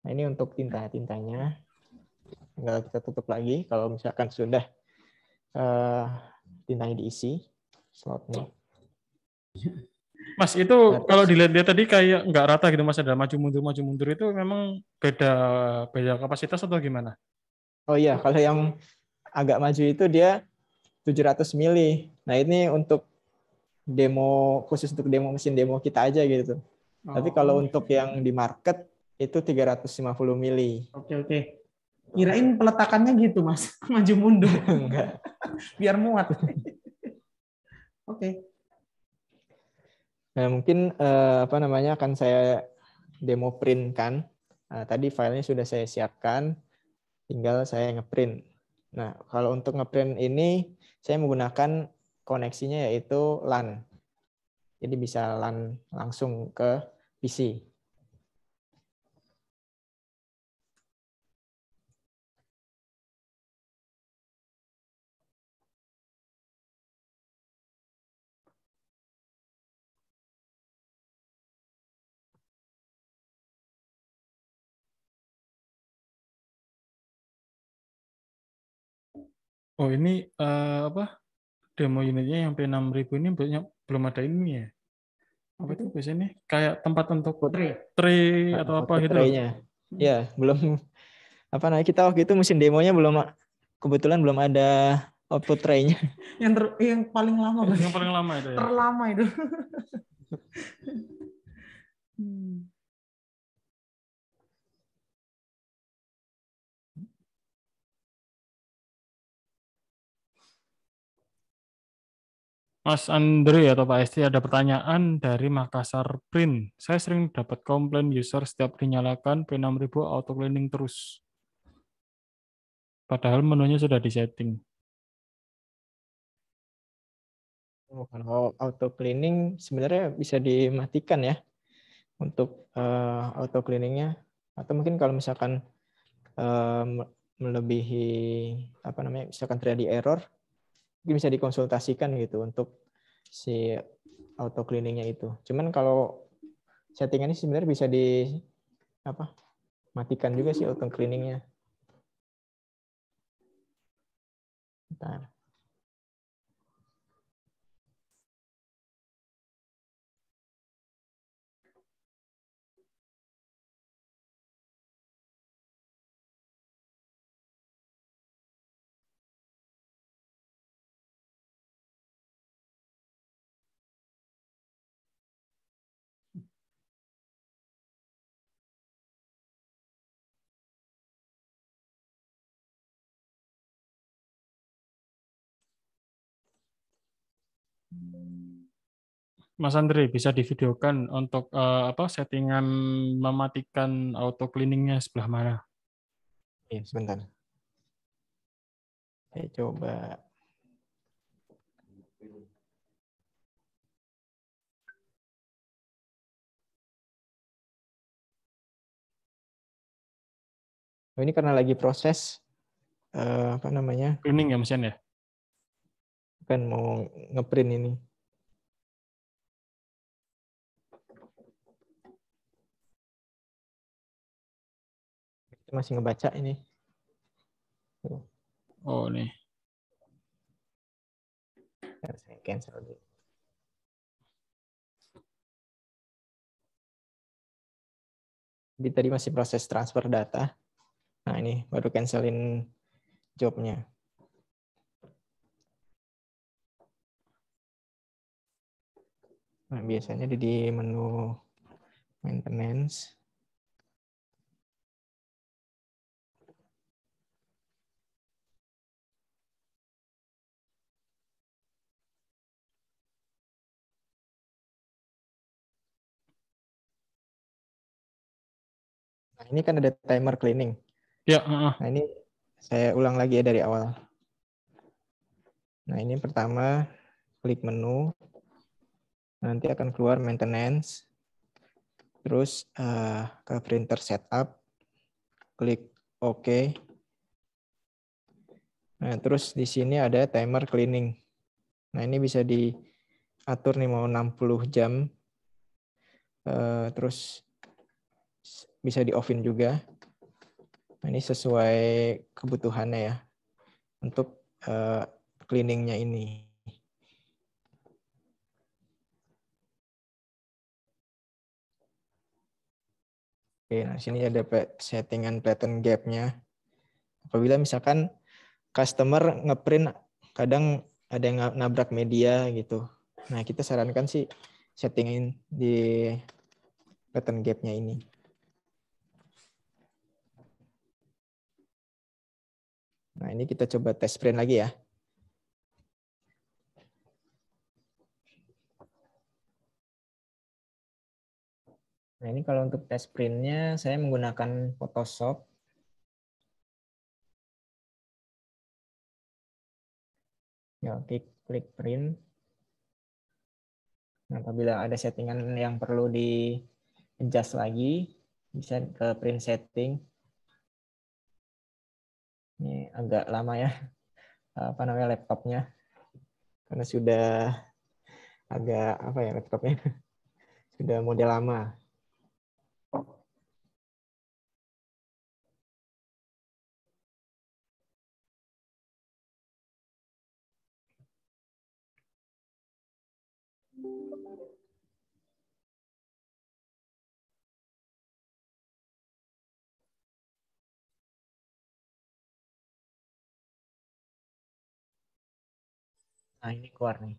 Nah ini untuk tintanya. Tinggal kita tutup lagi kalau misalkan sudah tintanya diisi slotnya. Mas itu kalau dilihat-lihat tadi kayak nggak rata gitu Mas, ada maju mundur itu memang beda kapasitas atau gimana? Oh iya, kalau yang agak maju itu dia 700 mili. Nah ini untuk demo khusus untuk demo mesin demo kita aja gitu. Tapi kalau untuk yang di market itu 350 mili. Oke, oke. Kirain peletakannya gitu, Mas. Maju mundur. Enggak. Biar muat. Oke. Nah, mungkin apa namanya akan saya demo print kan. Nah, tadi filenya sudah saya siapkan, tinggal saya ngeprint. Nah, kalau untuk ngeprint ini saya menggunakan koneksinya yaitu LAN. Jadi bisa LAN langsung ke PC. Oh ini apa demo unitnya yang P6000 ini belum ada ini ya? Apa itu biasanya kayak tempat untuk tray atau apa Output gitu loh? tray-nya. Ya, belum apa namanya kita waktu itu mesin demonya belum kebetulan belum ada output tray-nya. Yang paling lama, Mas. Yang paling lama itu ya. Terlama itu. Mas Andre atau Pak Esti ada pertanyaan dari Makassar Print. Saya sering dapat komplain user setiap dinyalakan P6000 auto cleaning terus. Padahal menunya sudah disetting. Oh, kalau auto cleaning sebenarnya bisa dimatikan ya untuk auto cleaningnya. Atau mungkin kalau misalkan melebihi apa namanya, misalkan terjadi error, mungkin bisa dikonsultasikan gitu untuk si auto cleaningnya itu. Cuman kalau settingannya sebenarnya bisa di apa matikan juga sih auto cleaningnya. Bentar. Mas Andre bisa divideokan untuk settingan mematikan auto cleaningnya sebelah mana? Iya, sebentar. Saya coba. Oh, ini karena lagi proses apa namanya? Cleaning ya mesin ya? Kan mau ngeprint ini. Masih ngebaca ini. Oh, nih. Saya cancel dulu. Jadi tadi masih proses transfer data. Nah, ini baru cancelin jobnya. Nah, biasanya di menu maintenance. Nah, ini kan ada timer cleaning. Ya, Nah, ini saya ulang lagi ya dari awal. Nah, ini pertama klik menu. Nanti akan keluar maintenance. Terus ke printer setup. Klik OK. Nah, terus di sini ada timer cleaning. Nah, ini bisa diatur nih mau 60 jam. Terus bisa di-off-in juga. Nah, ini sesuai kebutuhannya ya. Untuk cleaningnya ini. Oke, nah sini ada settingan pattern gap-nya. Apabila misalkan customer ngeprint kadang ada yang nabrak media gitu. Nah, kita sarankan sih settingin di pattern gap-nya ini. Nah, ini kita coba tes print lagi ya. Nah, ini kalau untuk tes print-nya saya menggunakan Photoshop. Ya, klik print. Nah, apabila ada settingan yang perlu di-adjust lagi, bisa ke print setting. Ini agak lama ya, apa namanya laptopnya, karena sudah agak apa ya laptopnya, sudah model lama. Nah, ini keluar nih.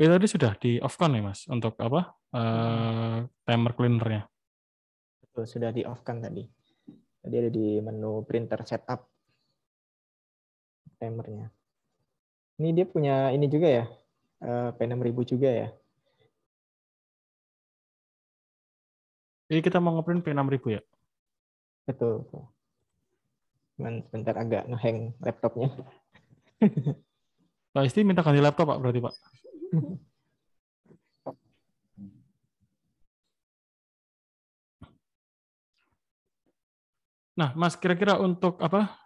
Tadi sudah di off kan ya Mas untuk apa timer cleanernya? Betul, sudah di off kan tadi. Tadi ada di menu printer setup timernya. Ini dia punya ini juga ya, P6000 juga ya. Jadi kita mau ngeprint P6000 ya? Betul. Cuman sebentar agak ngehang laptopnya. Pak Isti minta ganti laptop Pak berarti Pak? Nah Mas kira-kira untuk apa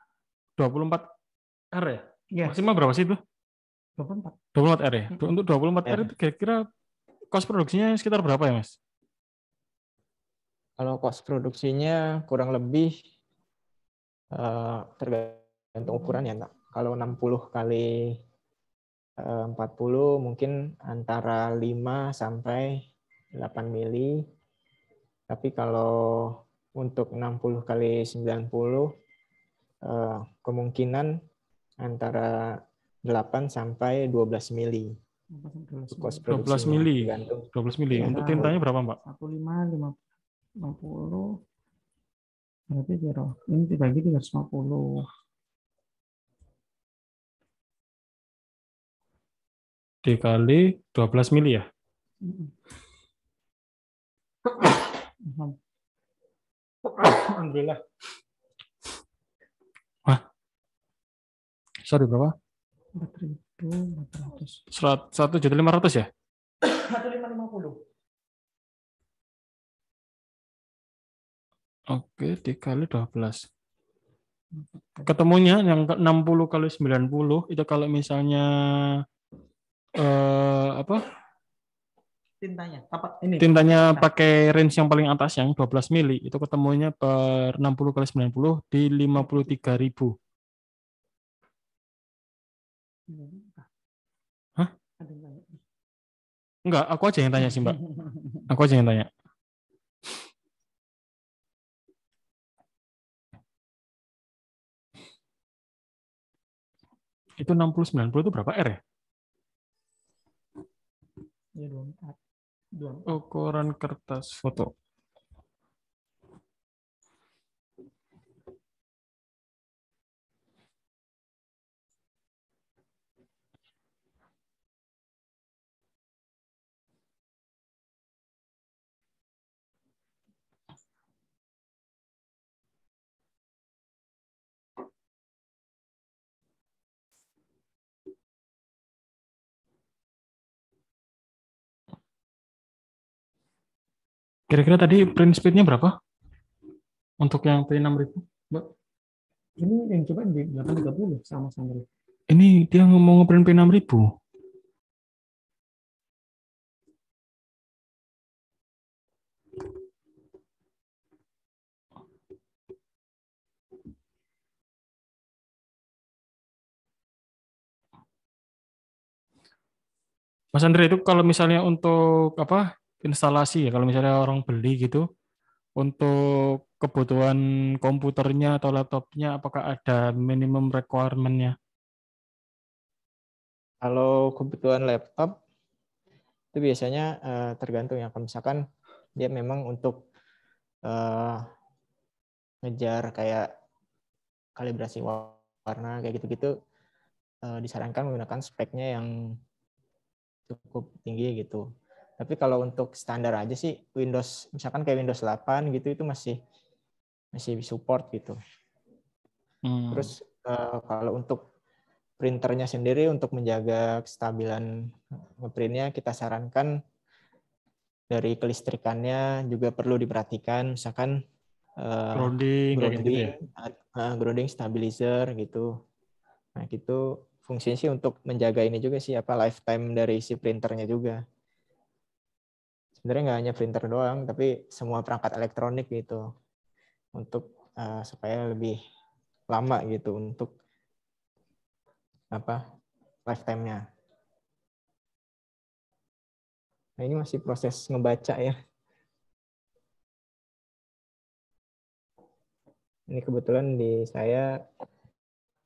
24R ya? Yes. Maksimal berapa sih itu? 24. 24R ya? Untuk 24R itu kira-kira cost produksinya sekitar berapa ya Mas? Kalau cost produksinya kurang lebih tergantung ukuran ya. Kalau 60 kali 40 mungkin antara 5 sampai 8 mili. Tapi kalau untuk 60 kali 90 kemungkinan antara 8 sampai 12 mili. 12 mili. 12 mili. Untuk tintanya berapa, Mbak? 15, 50. Berarti ini dibagi 350. Dikali 12 mili ya? Alhamdulillah. Wah. Sorry, berapa? 4.400. 1.500.000 ya? 1.550. Oke, dikali 12. Ketemunya yang 60 kali 90 itu kalau misalnya tintanya pakai range yang paling atas yang 12 mili itu ketemunya per 60 kali 90 di 53.000. Hah? Enggak, aku aja yang tanya sih, Mbak. Aku aja yang tanya. Itu 60-90 itu berapa R ya? Ya, 24. Ukuran kertas foto. Kira-kira tadi print speed-nya berapa? Untuk yang P6000, Mbak? Ini yang coba di 830 sama Sandri. Ini dia ngomong ngeprint P6000. Mas Andre, itu kalau misalnya untuk apa instalasi ya, kalau misalnya orang beli gitu, untuk kebutuhan komputernya atau laptopnya, apakah ada minimum requirement-nya? Kalau kebutuhan laptop itu biasanya tergantung ya. Kalau misalkan dia memang untuk ngejar kayak kalibrasi warna kayak gitu-gitu, disarankan menggunakan speknya yang cukup tinggi gitu. Tapi kalau untuk standar aja sih Windows, misalkan kayak Windows 8 gitu, itu masih support gitu. Terus kalau untuk printernya sendiri, untuk menjaga kestabilan ngeprintnya, kita sarankan dari kelistrikannya juga perlu diperhatikan, misalkan grounding, stabilizer gitu. Nah itu fungsinya sih untuk menjaga ini juga sih, apa lifetime dari si printernya juga. Sebenarnya nggak hanya printer doang, tapi semua perangkat elektronik gitu, untuk supaya lebih lama gitu untuk apa lifetime-nya. Nah ini masih proses ngebaca ya. Ini kebetulan di saya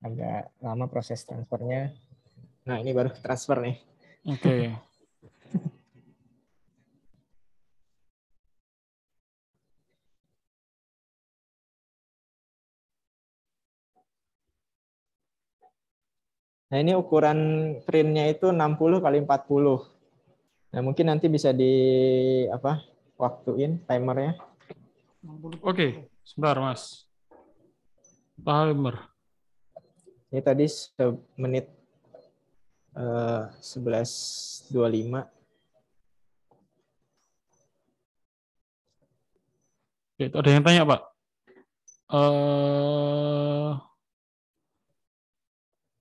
agak lama proses transfernya. Nah ini baru transfer nih. Oke. Nah ini ukuran printnya itu 60 kali 40. Nah mungkin nanti bisa di apa waktuin timernya. Oke, sebentar Mas. Timer. Ini tadi menit 11.25. Oke, ada yang tanya Pak.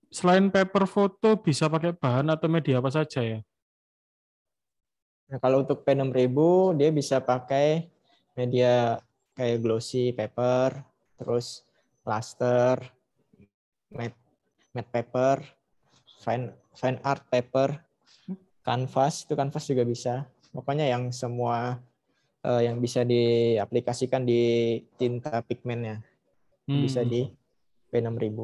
Selain paper foto bisa pakai bahan atau media apa saja ya? Nah, kalau untuk P6000 dia bisa pakai media kayak glossy paper, terus plaster, matte paper, fine art paper, canvas, itu canvas juga bisa. Pokoknya yang semua yang bisa diaplikasikan di tinta pigmennya bisa di P6000.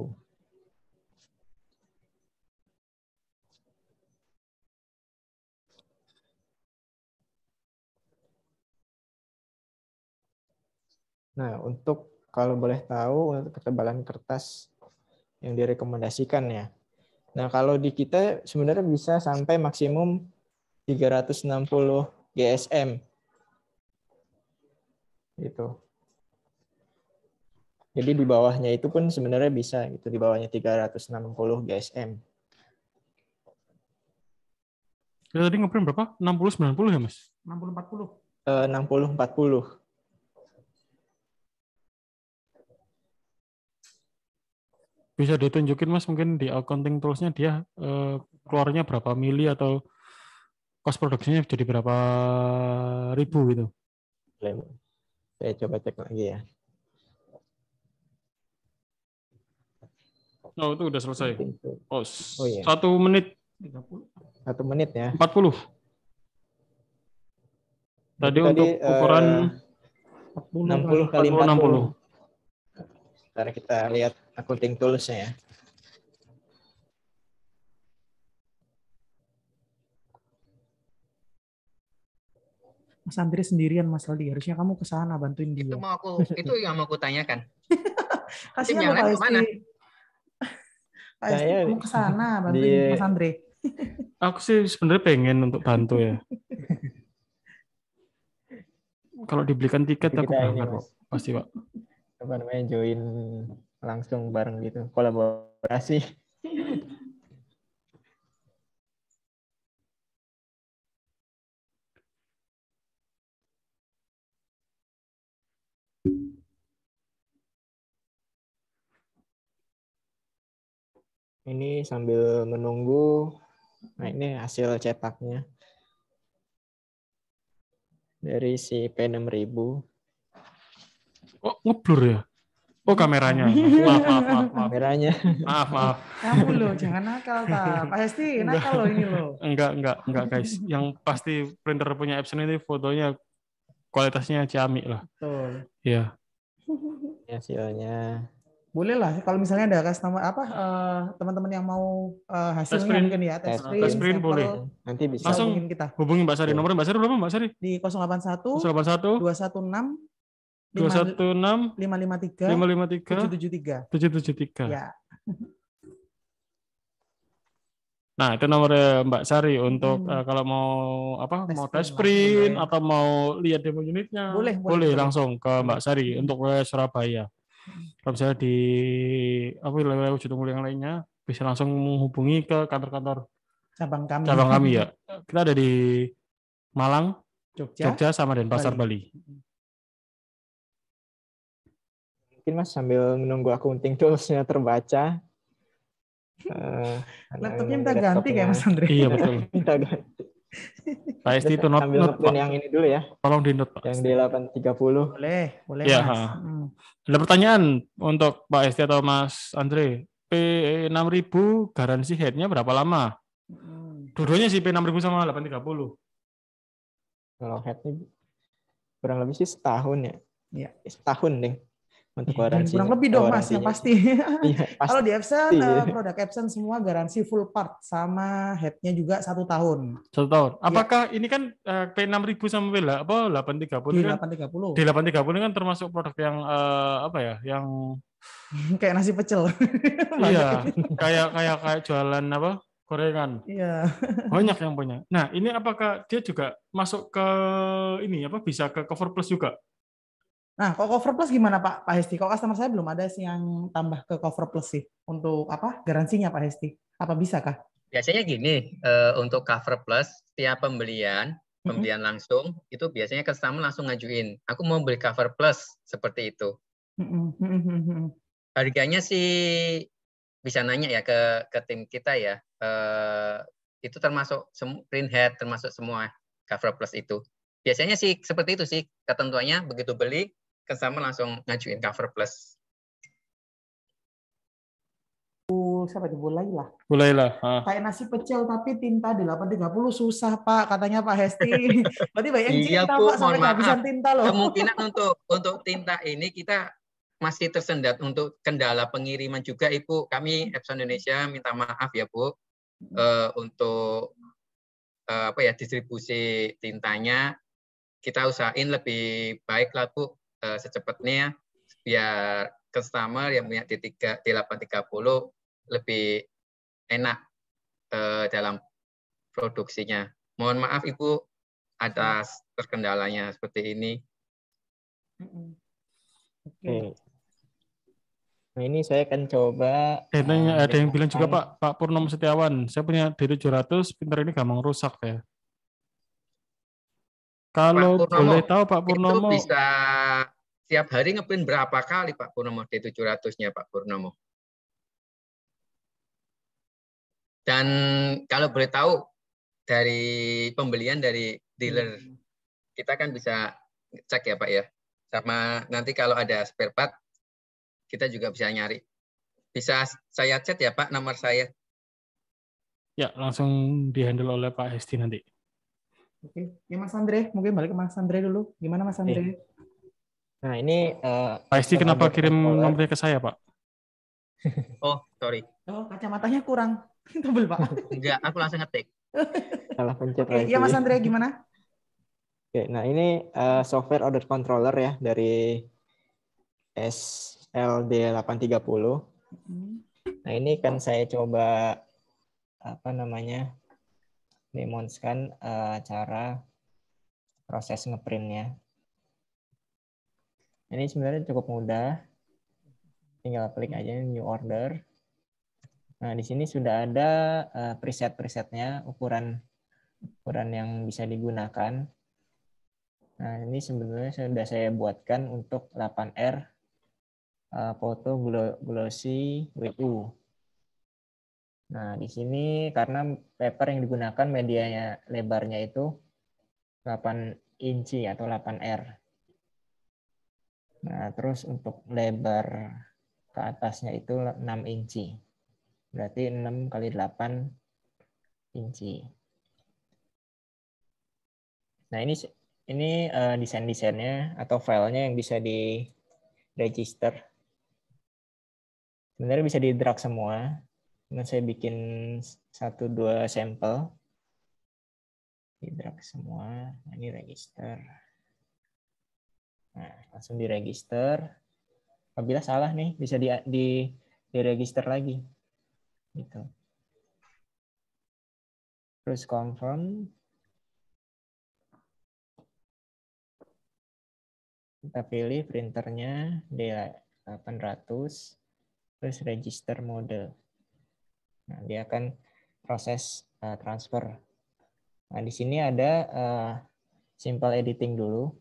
Nah, untuk kalau boleh tahu untuk ketebalan kertas yang direkomendasikan ya. Nah, kalau di kita sebenarnya bisa sampai maksimum 360 GSM. Gitu. Jadi di bawahnya itu pun sebenarnya bisa gitu, di bawahnya 360 GSM. Ya, tadi ngeprint berapa? 60-90 ya, Mas? 60-40. 60-40. Bisa ditunjukin, Mas, mungkin di accounting tools-nya dia keluarnya berapa mili atau cost produksinya jadi berapa ribu gitu. Saya coba cek lagi ya. Oh, itu udah selesai. Oh, iya. 1 menit. 1 menit ya. 40. Tadi untuk ukuran 60 kali 40. 40. Sekarang kita lihat accounting tools-nya ya. Mas Andre sendirian, Mas Aldi. Harusnya kamu ke sana bantuin dia. Itu yang mau aku tanyakan. Kasihan loh Pak Hesti. Pak Hesti kamu ke sana bantuin Mas Andre. Aku sih sebenarnya pengen untuk bantu ya. Kalau dibelikan tiket aku berangkat kok. Pasti, Pak. Apa namanya, join langsung bareng gitu, kolaborasi. Ini sambil menunggu. Nah, ini hasil cetaknya dari si P6000. Oh, ngeblur ya? Oh, kameranya. Maaf. Kameranya. Maaf. Kamu loh, jangan nakal, Pak. Pak Hesti, nakal loh ini loh. Enggak, guys. Yang pasti printer punya Epson ini fotonya kualitasnya ciamik lah. Betul. Iya. Hasilnya. Boleh lah, kalau misalnya ada customer teman-teman yang mau hasilnya mungkin ya, tes print boleh. Nanti bisa langsung kita. Hubungi Mbak Sari. Nomor Mbak Sari berapa, Mbak Sari? Di 081 216 553 773. Ya. Nah, itu nomornya Mbak Sari untuk kalau mau mau tes print atau mau lihat demo unitnya. Boleh langsung ke Mbak Sari untuk Surabaya. Kalau misalnya di wilayah Ujung yang lainnya bisa langsung menghubungi ke kantor-kantor cabang kami ya. Kita ada di Malang, Jogja sama Denpasar, Bali. Mungkin Mas sambil menunggu accounting tools-nya terbaca. Laptopnya minta ganti kayak Mas Andre. Iya, betul. Minta ganti. Pak Esti itu note Pak. Yang ini dulu ya. Tolong di note, Pak. Yang di 830. Boleh ya, Mas. Ada pertanyaan untuk Pak Esti atau Mas Andre. P6000 garansi headnya berapa lama? Dua-duanya sih P6000 sama 830. Kalau headnya kurang lebih sih setahun ya. Iya. Setahun deh. Untuk garansi. Kurang lebih dong Mas, yang pasti. Iya, pasti. Kalau di Epson, produk Epson semua garansi full part sama headnya juga 1 tahun. 1 tahun. Apakah ini kan P6000 sama P830 di kan? 830. Di 830 kan termasuk produk yang yang kayak nasi pecel. Iya, kayak jualan gorengan. Iya. Banyak yang punya. Nah, ini apakah dia juga masuk ke ini bisa ke cover plus juga? Nah, kok cover plus gimana Pak Hesti? Kok customer saya belum ada sih yang tambah ke cover plus sih untuk garansinya Pak Hesti? Apa bisa kah? Biasanya gini, untuk cover plus setiap pembelian langsung itu biasanya customer langsung ngajuin, aku mau beli cover plus seperti itu. Harganya sih bisa nanya ya ke tim kita ya. Itu termasuk print head, termasuk semua cover plus itu. Biasanya sih seperti itu sih ketentuannya, begitu beli customer langsung ngajuin cover plus. siapa itu, Bu Laila. Mulailah. Kayak nasi pecel tapi tinta 830 susah Pak, katanya Pak Hesti. Berarti banyak Iya cinta Bu, Pak sampai mohon maaf. kehabisan tinta loh. Kemungkinan untuk tinta ini kita masih tersendat untuk kendala pengiriman juga Ibu. Kami Epson Indonesia minta maaf ya Bu untuk apa ya, distribusi tintanya. Kita usahain lebih baik lah Bu secepatnya biar customer yang punya D830 lebih enak dalam produksinya. Mohon maaf Ibu atas terkendalanya seperti ini. Oke. Nah, ini saya akan coba Ada yang bilang juga Pak Purnomo Setiawan, saya punya D700, printer ini gampang rusak ya. Kalau Pak boleh Purnomo, tahu Pak itu Purnomo, bisa tiap hari ngeprint berapa kali Pak Purnomo D700-nya Pak Purnomo? Dan kalau boleh tahu dari pembelian dari dealer, kita kan bisa cek ya Pak ya. Sama nanti kalau ada spare part, kita juga bisa nyari. Bisa saya chat ya Pak nomor saya. ya langsung dihandle oleh Pak Hesti nanti. Oke, ya Mas Andre, mungkin balik ke Mas Andre dulu. Gimana Mas Andre? Nah, ini Pak Hesti kenapa kirim nomornya ke saya Pak? Oh, sorry. Oh, kacamatanya kurang tebel Pak. Enggak, aku langsung ngetik. Salah pencet Oke, ya Mas Andre gimana? Oke, nah ini software order controller ya dari SLD830. Nah, ini kan saya coba apa namanya? Demonskan cara proses ngeprintnya. Ini sebenarnya cukup mudah. Tinggal klik aja new order. Nah, di sini sudah ada preset-presetnya, ukuran yang bisa digunakan. Nah, ini sebenarnya sudah saya buatkan untuk 8R foto glossy WU. Nah, di sini karena paper yang digunakan medianya lebarnya itu 8 inci atau 8R. Nah, terus untuk lebar ke atasnya itu 6 inci. Berarti 6 kali 8 inci. Nah, ini desain-desainnya atau filenya yang bisa di register. Sebenarnya bisa di drag semua. Nah, saya bikin 1-2 sampel. Di drag semua. Nah, ini register. Nah, langsung di register. Apabila salah nih bisa di register lagi. Gitu. Terus confirm. Kita pilih printernya D800. Terus register mode. Nah, dia akan proses transfer. Nah, di sini ada simple editing dulu.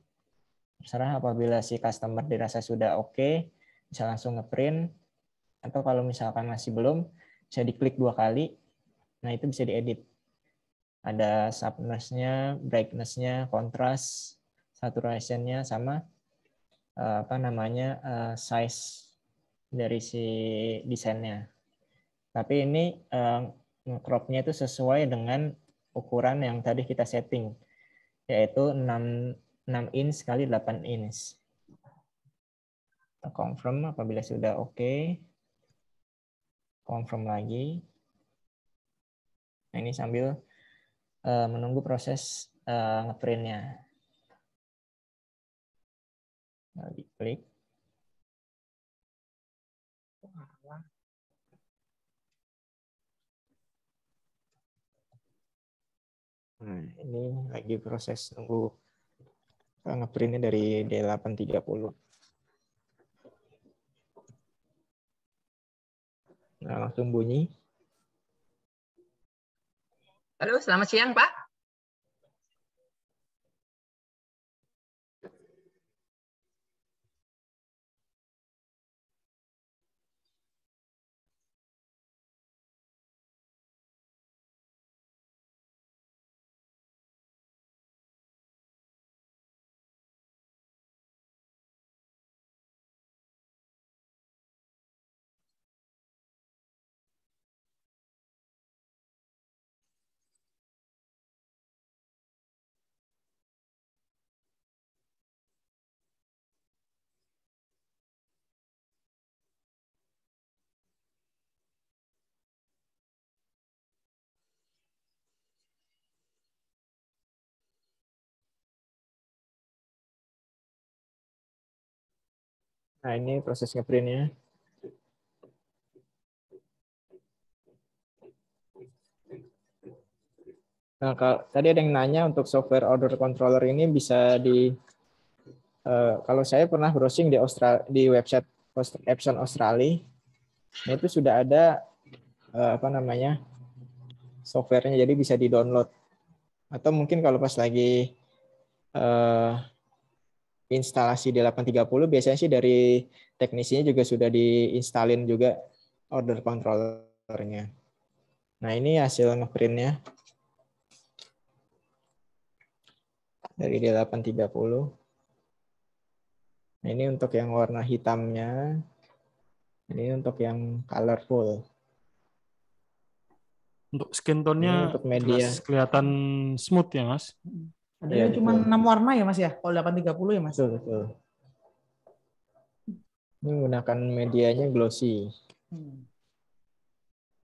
Terserah apabila si customer dirasa sudah oke, bisa langsung ngeprint. Atau kalau misalkan masih belum, bisa diklik 2 kali. Nah, itu bisa diedit. Ada sharpness-nya, brightness-nya, kontras, saturation-nya, sama apa namanya size dari si desainnya. Tapi ini crop-nya itu sesuai dengan ukuran yang tadi kita setting, yaitu 6 inch kali 8 inch. Kita confirm apabila sudah oke. Confirm lagi. Nah, ini sambil menunggu proses ngeprintnya. Nah, diklik. Nah, ini lagi proses nunggu ngeprintnya dari D830. Nah, langsung bunyi. Halo, selamat siang Pak. Nah, ini proses ngeprintnya. Nah, tadi ada yang nanya untuk software order controller ini bisa kalau saya pernah browsing di website Epson Australia, nah itu sudah ada softwarenya, jadi bisa di-download. Atau mungkin kalau pas lagi instalasi di 830, biasanya sih dari teknisinya juga sudah diinstalin juga order controllernya. Nah, ini hasil ngeprintnya dari D830. Nah, ini untuk yang warna hitamnya. Ini untuk yang colorful. Untuk skin tone-nya untuk media jelas kelihatan smooth ya, Mas. Ada cuma 6 warna ya, Mas ya? Kalau 830 ya, Mas? Betul, betul. Ini menggunakan medianya glossy.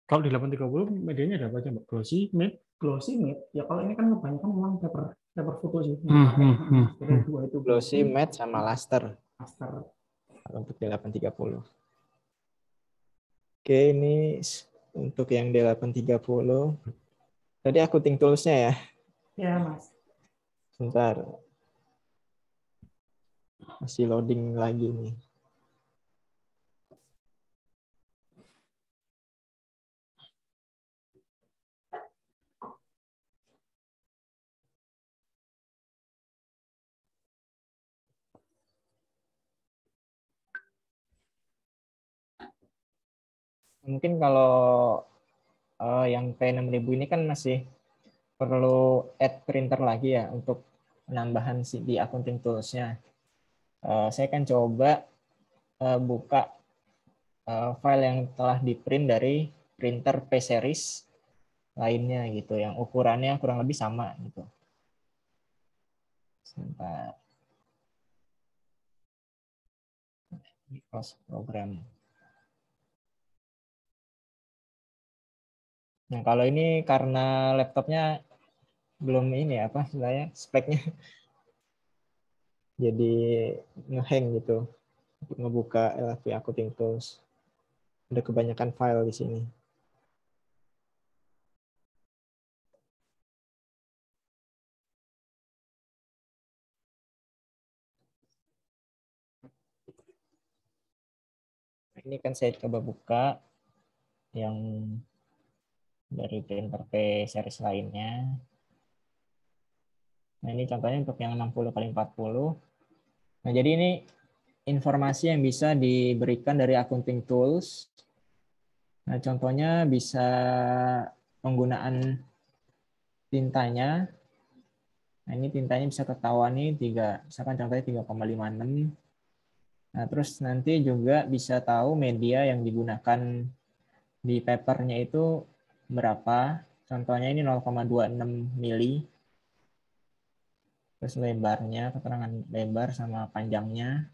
Kalau di 830 medianya ada apa aja, Mbak? Glossy, matte? Glossy, matte. Ya kalau ini kan kebanyakan memang paper foto sih. Jadi dua itu glossy, matte, sama luster. Kalau untuk D830. Oke, ini untuk yang D830. Tadi accounting tools-nya ya? Ya, Mas. Sebentar. Masih loading lagi nih. Mungkin kalau yang P6000 ini kan masih perlu add printer lagi ya untuk penambahan di accounting tools-nya. Saya akan coba buka file yang telah di-print dari printer P-series lainnya gitu, yang ukurannya kurang lebih sama gitu. Sebentar. Close program. Nah, kalau ini karena laptopnya belum ini apa istilahnya speknya, jadi ngehang gitu untuk ngebuka LFP Accounting Tools. Ada kebanyakan file di sini. Ini kan saya coba buka yang dari printer P-series lainnya. Nah, ini contohnya untuk yang 60x40. Nah, jadi ini informasi yang bisa diberikan dari accounting tools. Nah, contohnya bisa penggunaan tintanya. Nah, ini tintanya bisa ketahuan nih misalkan contohnya 3,56. Nah, terus nanti juga bisa tahu media yang digunakan di papernya itu berapa. Contohnya ini 0,26 mili. Terus lebarnya, keterangan lebar sama panjangnya.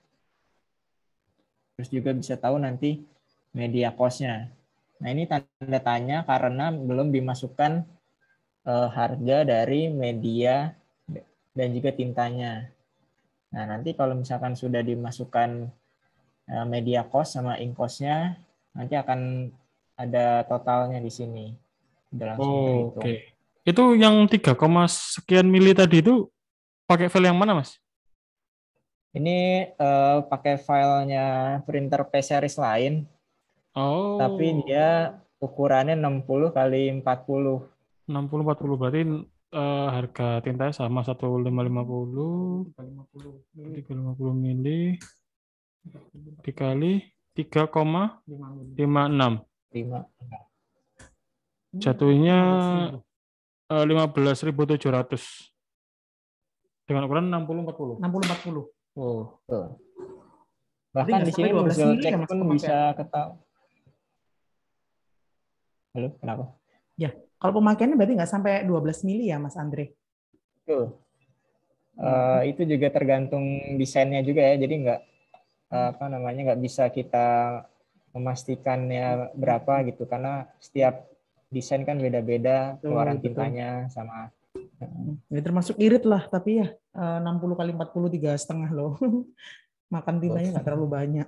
Terus juga bisa tahu nanti media cost-nya. Nah, ini tanda tanya karena belum dimasukkan harga dari media dan juga tintanya. Nah, nanti kalau misalkan sudah dimasukkan media cost sama ink cost-nya, nanti akan ada totalnya di sini. Udah langsung terhitung. Oke. Itu yang 3, sekian mili tadi itu pakai file yang mana, Mas? Ini pakai filenya printer P-series lain. Oh. Tapi dia ukurannya 60x40. 60x40 berarti harga tintanya sama 1.550 350 mili dikali 3,56. 5. Jatuhnya 15.700 dengan ukuran 60x40. 60x40. Oh, tuh. Bahkan di sini muncul cek pun bisa ketahui. Halo, kenapa? Ya, kalau pemakaiannya berarti nggak sampai 12 mili ya, Mas Andre? Tuh. Itu juga tergantung desainnya juga ya. Jadi nggak bisa kita memastikannya berapa gitu karena setiap desain kan beda-beda keluaran tintanya sama. Ini termasuk irit lah, tapi ya 60x40 3,5 loh. Makan tintanya nggak terlalu banyak.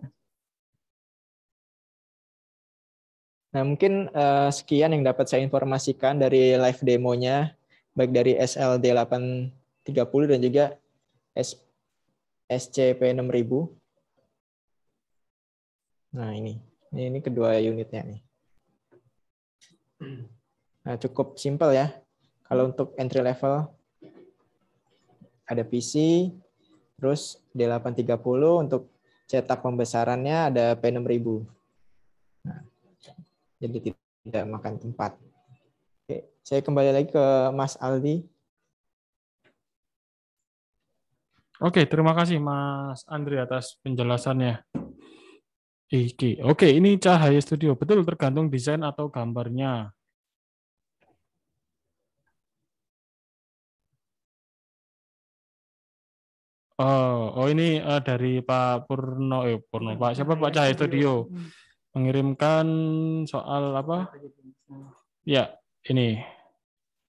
Nah, mungkin sekian yang dapat saya informasikan dari live demonya, baik dari SLD 830 dan juga SCP-6000. Nah, ini kedua unitnya nih. Nah, cukup simpel ya. Kalau untuk entry level, ada PC, terus D830, untuk cetak pembesarannya ada P6000. Nah, jadi tidak makan tempat. Oke, saya kembali lagi ke Mas Aldi. Oke, terima kasih Mas Andri atas penjelasannya. Oke, ini Cahaya Studio. Betul, tergantung desain atau gambarnya. Oh ini dari Pak Purno, Pak siapa Pak Cahaya Studio mengirimkan soal apa? Ya, ini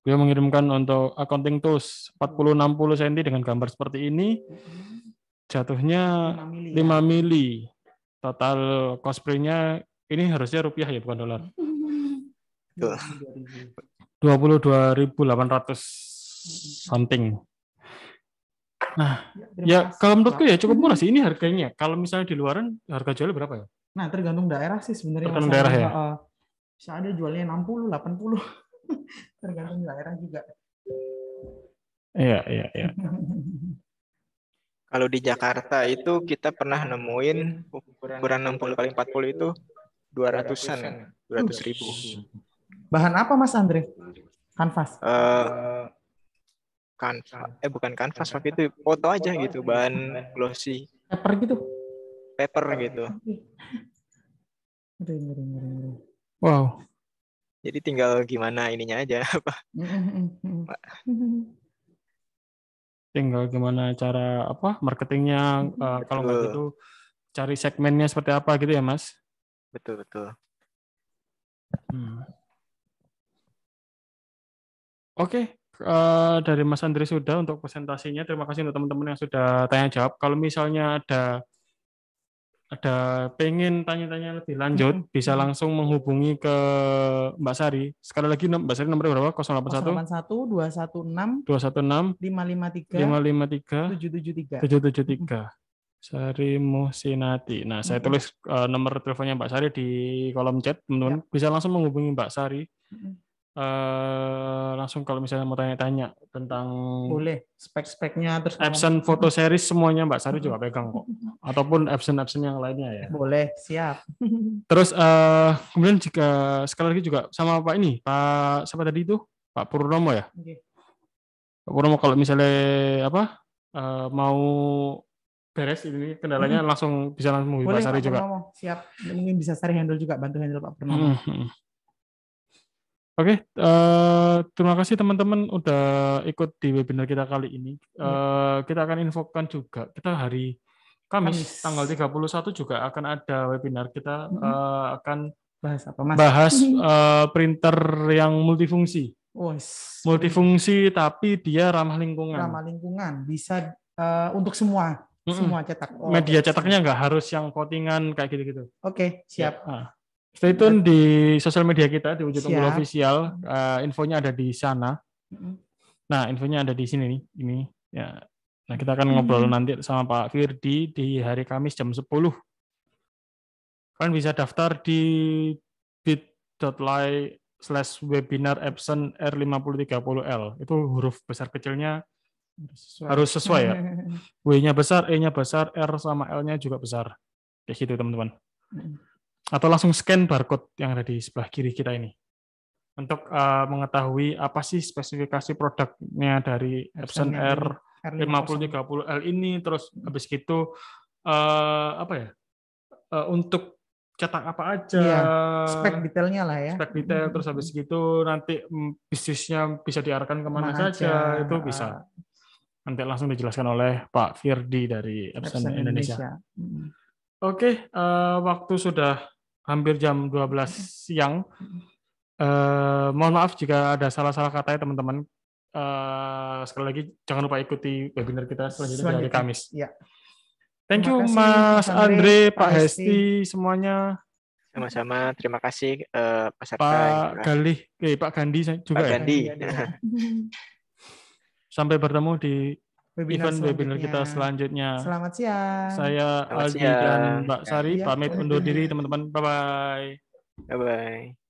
beliau mengirimkan untuk accounting tools 40-60 cm dengan gambar seperti ini, jatuhnya 5 mili. Total cosplaynya ini harusnya rupiah ya, bukan dolar. 22.800 something. Nah, ya kalau menurutku ya cukup murah sih ini harganya. Kalau misalnya di luaran harga jualnya berapa ya? Nah, tergantung daerah sih sebenarnya. Tergantung daerah ya. Bisa ada jualnya 60, 80. Tergantung daerah juga. Iya. Kalau di Jakarta itu kita pernah nemuin ukuran 60 kali 40 itu 200-an, 200.000. Bahan apa Mas Andre? Kanvas. Bukan kanvas waktu itu, foto aja gitu, bahan glossy. Paper gitu. Paper gitu. Wow. Jadi tinggal gimana ininya aja, Pak. Tinggal gimana cara marketingnya, kalau nggak gitu cari segmennya seperti apa gitu ya Mas? Betul. Oke, dari Mas Andri sudah untuk presentasinya. Terima kasih untuk teman-teman yang sudah tanya jawab. Kalau misalnya ada pengen tanya-tanya lebih lanjut, bisa langsung menghubungi ke Mbak Sari. Sekali lagi Mbak Sari nomornya berapa? 081 216 216 553 553 773. 773. Sari Muhsinati. Nah, saya tulis nomor teleponnya Mbak Sari di kolom chat, teman-teman. Bisa langsung menghubungi Mbak Sari. Langsung kalau misalnya mau tanya-tanya tentang boleh spek-speknya, terus Epson foto series semuanya Mbak Sari juga pegang kok, ataupun Epson yang lainnya ya. Boleh, siap. Terus kemudian jika sekali lagi juga sama Pak siapa tadi itu Pak Purnomo ya. Pak Purnomo kalau misalnya mau beres ini kendalanya bisa langsung menghubungi Pak Sari juga. Purnomo, siap. Mungkin bisa Sari handle juga, bantu handle Pak Purnomo. Oke, terima kasih teman-teman udah ikut di webinar kita kali ini. Kita akan infokan juga, kita hari Kamis tanggal 31 juga akan ada webinar. Kita akan bahas apa, Mas? Bahas printer yang multifungsi. Multifungsi tapi dia ramah lingkungan. Ramah lingkungan, bisa untuk semua cetak. Media cetaknya nggak harus yang coatingan kayak gitu-gitu. Oke, siap. Ya. Stay tune di sosial media kita di Wujud Unggul Official. Infonya ada di sana. Nah, infonya ada di sini nih. Ini ya. Nah, kita akan ngobrol nanti sama Pak Firdi di hari Kamis jam 10. Kalian bisa daftar di bit.ly/webinar Epson R5030L. Itu huruf besar kecilnya harus sesuai ya. W-nya besar, E-nya besar, R sama L-nya juga besar. Kayak gitu, teman-teman. Atau langsung scan barcode yang ada di sebelah kiri kita ini untuk mengetahui apa sih spesifikasi produknya dari Epson R5030L ini, terus habis gitu untuk cetak apa aja, spek detailnya lah ya, spek detail, terus habis gitu nanti bisnisnya bisa diarahkan kemana saja, itu bisa nanti langsung dijelaskan oleh Pak Firdi dari Epson Indonesia. Oke, waktu sudah hampir jam 12 siang. Mohon maaf jika ada salah-salah kata ya teman-teman. Sekali lagi jangan lupa ikuti webinar kita selanjutnya di hari Kamis. Ya. Thank you kasih, Mas Andre, Pak Hesti. Hesti, semuanya. Sama-sama, terima kasih peserta. Pak Galih, Pak Gandhi juga Pak ya. Gandhi. Sampai bertemu di webinar kita selanjutnya. Selamat siang. Saya Selamat Aldi dan siang. Mbak Sari Iya, pamit pamit undur dulu. diri teman-teman. Bye-bye. Bye-bye.